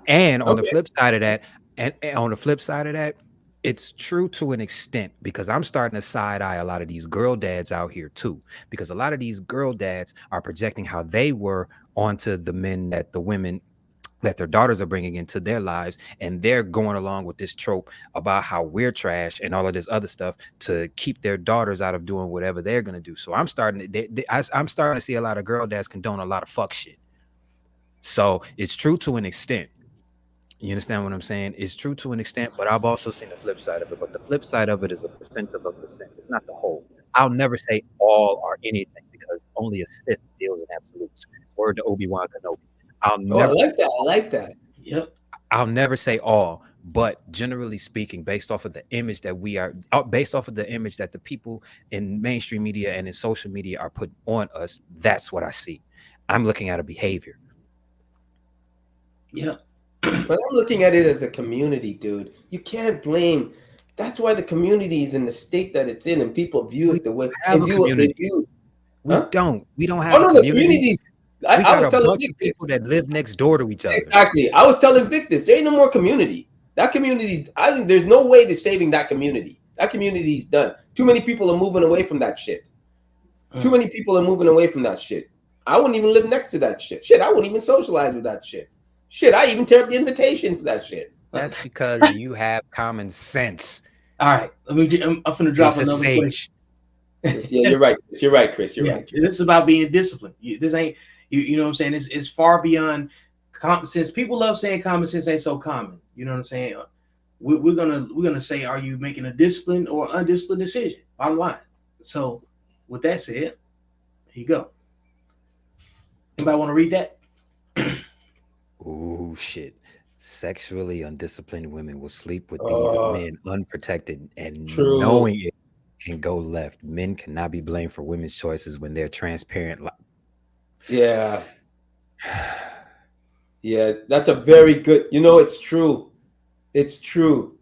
And on the flip side of that, it's true to an extent, because I'm starting to side eye a lot of these girl dads out here too, because a lot of these girl dads are projecting how they were onto the men that the women that their daughters are bringing into their lives, and they're going along with this trope about how we're trash and all of this other stuff to keep their daughters out of doing whatever they're going to do. So I'm starting to see a lot of girl dads condone a lot of fuck shit. So it's true to an extent. You understand what I'm saying? It's true to an extent, but I've also seen the flip side of it. But the flip side of it is a percent of a percent. It's not the whole. I'll never say all or anything, because only a Sith deals in absolutes. Word to Obi-Wan Kenobi. I like that. Yep. I'll never say all, but generally speaking, based off of the image that the people in mainstream media and in social media are putting on us, that's what I see. I'm looking at a behavior. Yeah. But I'm looking at it as a community, dude. You can't blame. That's why the community is in the state that it's in, and people view it the way they view. We don't have a community. I was telling Vic people that live next door to each other. Exactly. I was telling Vic this. There ain't no more community. That community, there's no way to saving that community. That community is done. Too many people are moving away from that shit. Too many people are moving away from that shit. I wouldn't even live next to that shit. Shit, I wouldn't even socialize with that shit. Shit, I even tear up the invitation for that shit. That's because you have common sense. All right. I'm finna drop another question. Yeah, you're right. You're right, Chris. You're right. This is about being disciplined. This ain't you know what I'm saying? It's far beyond common sense. People love saying common sense ain't so common. You know what I'm saying? We're gonna say, are you making a disciplined or undisciplined decision? Bottom line. So with that said, here you go. Anybody want to read that? Oh shit. Sexually undisciplined women will sleep with these men unprotected, and knowing it can go left. Men cannot be blamed for women's choices when they're transparent. Yeah. Yeah, that's a very good, it's true. It's true.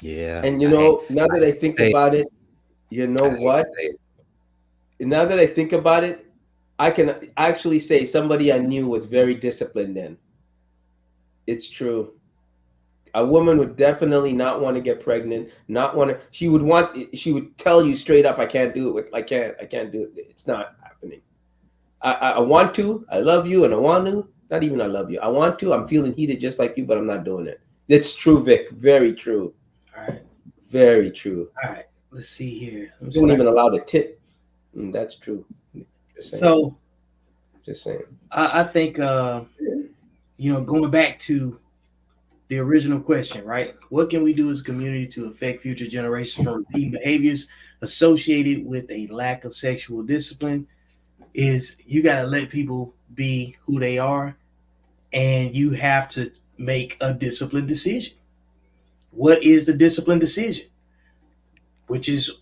Yeah. And you know, now that I think about it, you know what? Now that I think about it, I can actually say somebody I knew was very disciplined then. It's true. A woman would definitely not want to get pregnant, not want to, she would tell you straight up, I can't do it. I can't do it. It's not happening. I want to, I love you, and I want to, not even I love you. I want to, I'm feeling heated just like you, but I'm not doing it. It's true, Vic. Very true. All right. Very true. All right. Let's see here. You don't even allow the tip. That's true. So, just saying. I think, you know, going back to the original question, right? What can we do as a community to affect future generations from repeating behaviors associated with a lack of sexual discipline? Is you got to let people be who they are, and you have to make a disciplined decision. What is the disciplined decision? Which is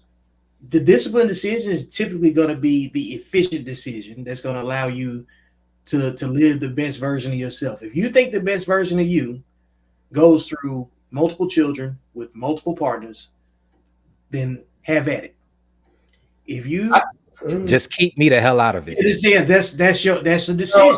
the disciplined decision is typically going to be the efficient decision that's going to allow you to live the best version of yourself. If you think the best version of you goes through multiple children with multiple partners, then have at it. If you just keep me the hell out of it. That's the decision. No,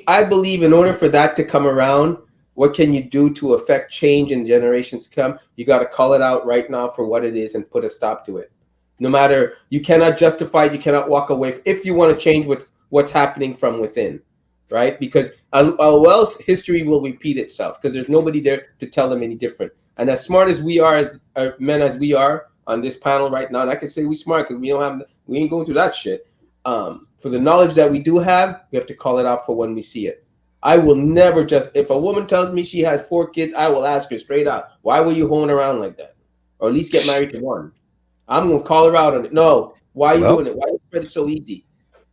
I believe in order for that to come around, what can you do to affect change in generations to come? You got to call it out right now for what it is and put a stop to it. No matter, you cannot justify it, you cannot walk away if you want to change with what's happening from within, right? Because else history will repeat itself because there's nobody there to tell them any different. And as smart as we are, as men as we are on this panel right now, and I can say we smart because we ain't going through that shit. For the knowledge that we do have, we have to call it out for when we see it. I will never if a woman tells me she has 4 kids, I will ask her straight out, why were you hoeing around like that? Or at least get married to one. I'm going to call her out on it. No, why are you doing it? Why are you spread it so easy?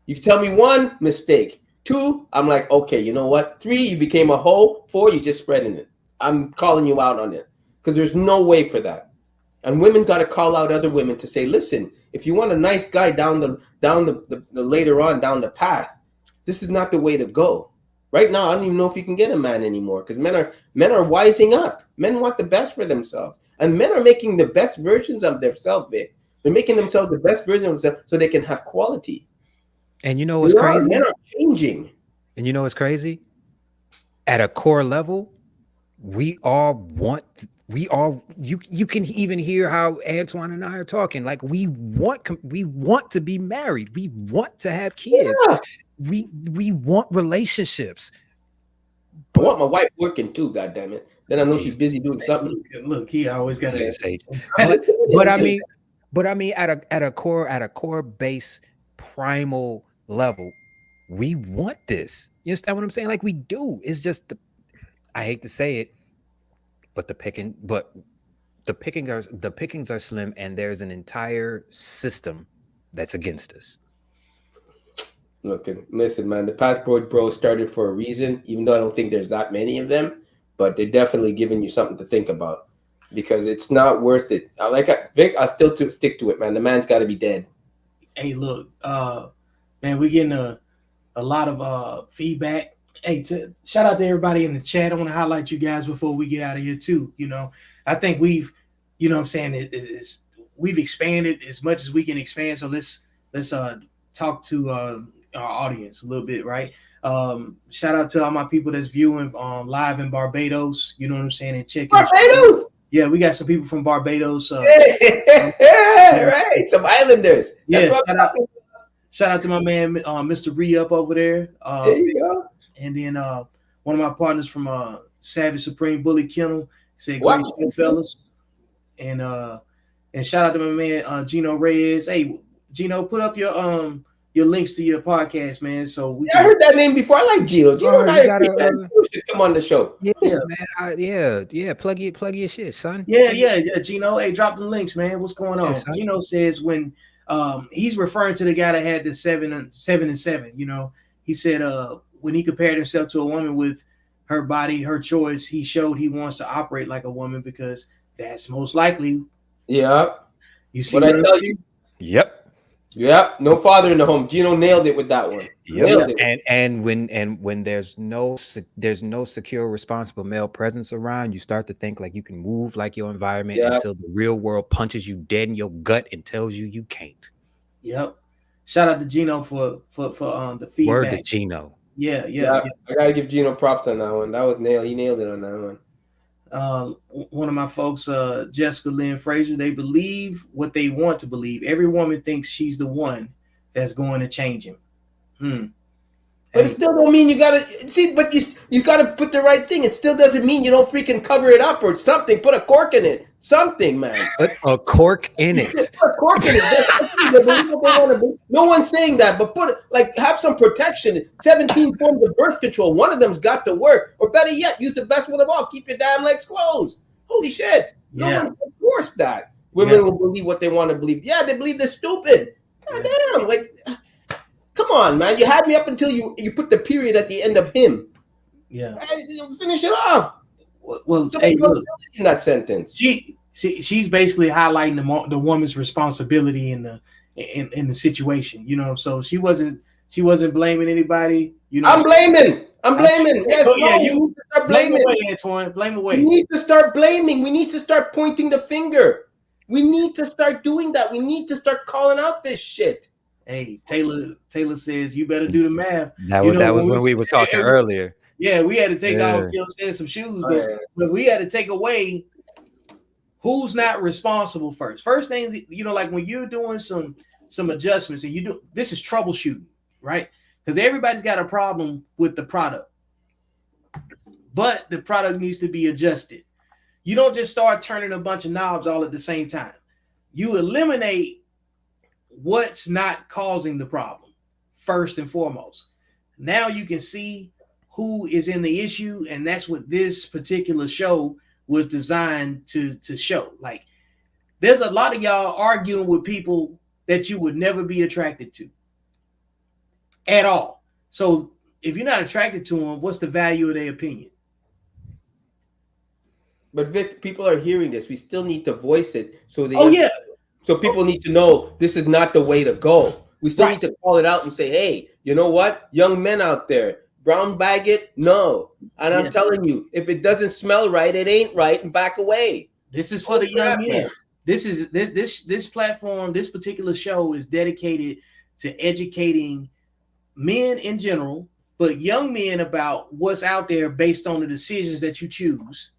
You can tell me 1 mistake. 2, I'm like, okay, you know what? 3, you became a hoe. 4, you just spreading it. I'm calling you out on it because there's no way for that. And women got to call out other women to say, listen, if you want a nice guy down the later on down the path, this is not the way to go. Right now, I don't even know if you can get a man anymore because men are wising up. Men want the best for themselves. And men are making the best versions of themselves, Vic. They're making themselves the best version of themselves so they can have quality. And you know what's crazy? Men are changing. And you know what's crazy? At a core level, you can even hear how Antoine and I are talking. Like we want to be married. We want to have kids. Yeah. We want relationships. I want my wife working too, goddammit. Then I know she's busy doing something. Look, he always got to say. But I mean, at a core base primal level, we want this. You understand what I'm saying? Like we do. It's just I hate to say it, but the pickings are slim, and there's an entire system that's against us. Look, listen, man, the passport bros started for a reason, even though I don't think there's that many of them, but they're definitely giving you something to think about because it's not worth it. Vic, I still stick to it, man. The man's got to be dead. Hey, look, man, we're getting a lot of feedback. Hey, shout out to everybody in the chat. I want to highlight you guys before we get out of here too. You know, I think we've, you know what I'm saying, we've expanded as much as we can expand. So let's talk to our audience a little bit, right? Shout out to all my people that's viewing live in Barbados. You know what I'm saying? And checking Barbados. Yeah, we got some people from Barbados. Right, some islanders. Yeah, shout out to my man, Mr. Re-Up over there. There you go. And then one of my partners from Savage Supreme Bully Kennel said, "Great show, fellas." And shout out to my man Gino Reyes. Hey, Gino, put up your links to your podcast, man. So I heard that name before. I like Gino. Gino and I should come on the show. Yeah, man. Yeah. Plug your shit, son. Yeah. Gino, hey, drop the links, man. What's going on? Gino says when he's referring to the guy that had the 7 and 7. You know, he said when he compared himself to a woman with her body, her choice, he showed he wants to operate like a woman because that's most likely. Yeah. You see what I tell you? Yep. Yep, no father in the home. Gino nailed it with that one. Nailed it. And when there's no secure, responsible male presence around, you start to think like you can move like your environment until the real world punches you dead in your gut and tells you can't. Yep. Shout out to Gino for the feedback. Word to Gino. Yeah. I gotta give Gino props on that one. That was nailed. He nailed it on that one. One of my folks, Jessica Lynn Frazier, they believe what they want to believe. Every woman thinks she's the one that's going to change him. But it still don't mean you gotta see. But you gotta put the right thing. It still doesn't mean you don't freaking cover it up or something. Put a cork in it. Something, man. Put a cork in it. Put a cork in it. No one's saying that, but have some protection. 17 forms of birth control. One of them's got to work, or better yet, use the best one of all. Keep your damn legs closed. Holy shit! No one enforced that. Women will believe what they want to believe. Yeah, they believe they're stupid. God damn, come on, man. You had me up until you put the period at the end of him. Yeah. Finish it off. Well, hey, look, in that sentence. She's basically highlighting the woman's responsibility in the situation. You know, so she wasn't blaming anybody. You know, I'm blaming. Yes, you start blaming away, Antoine. Blame away. We need to start blaming. We need to start pointing the finger. We need to start doing that. We need to start calling out this shit. Hey, Taylor says you better do the math. That was when we was talking earlier. Yeah, we had to take off, some shoes, but we had to take away who's not responsible first. First thing, like when you're doing some adjustments and this is troubleshooting, right? Because everybody's got a problem with the product, but the product needs to be adjusted. You don't just start turning a bunch of knobs all at the same time. You eliminate what's not causing the problem first and foremost. Now you can see who is in the issue, and that's what this particular show was designed to show. Like, there's a lot of y'all arguing with people that you would never be attracted to at all. So if you're not attracted to them, what's the value of their opinion? But Vic, people are hearing this. We still need to voice it so so people need to know this is not the way to go. We still need to call it out and say, hey, you know what? Young men out there, brown bag it? No. And I'm telling you, if it doesn't smell right, it ain't right, and back away. This is for the young men. This platform, this particular show is dedicated to educating men in general, but young men about what's out there based on the decisions that you choose.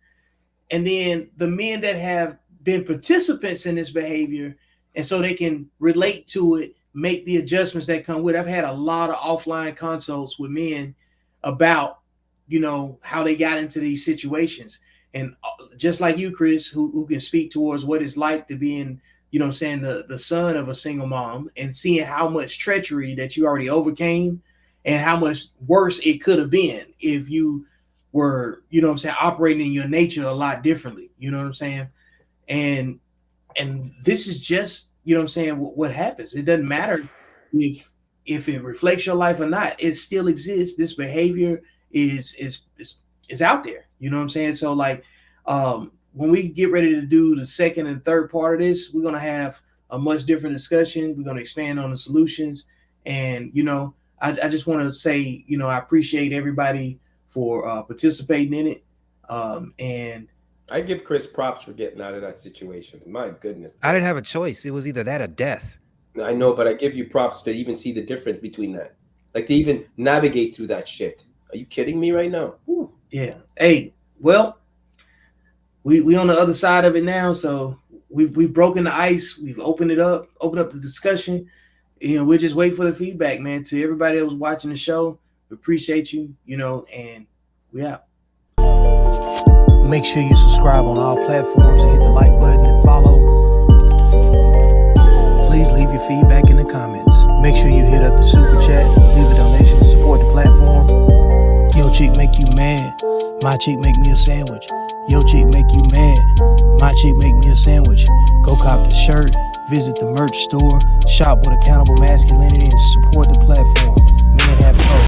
And then the men that have been participants in this behavior, and so they can relate to it, make the adjustments that come with it. I've had a lot of offline consults with men about, how they got into these situations. And just like you, Chris, who can speak towards what it's like to be in, the son of a single mom and seeing how much treachery that you already overcame and how much worse it could have been if you were, operating in your nature a lot differently. You know what I'm saying? And this is just, what happens. It doesn't matter if it reflects your life or not. It still exists. This behavior is out there. You know what I'm saying? So when we get ready to do the second and third part of this, we're going to have a much different discussion. We're going to expand on the solutions. And, I just want to say, I appreciate everybody for participating in it. And I give Chris props for getting out of that situation. My goodness. I didn't have a choice. It was either that or death. I know, but I give you props to even see the difference between that. Like, to even navigate through that shit. Are you kidding me right now? Ooh. Yeah. Hey, well, we on the other side of it now. So we've broken the ice. We've opened up the discussion. We'll just wait for the feedback, man. To everybody that was watching the show, we appreciate you, and we out. Make sure you subscribe on all platforms and hit the like button and follow. Please leave your feedback in the comments. Make sure you hit up the super chat, leave a donation to support the platform. Yo chick make you mad, my chick make me a sandwich. Yo chick make you mad, my chick make me a sandwich. Go cop the shirt, visit the merch store, shop with Accountable Masculinity, and support the platform. Men have hope.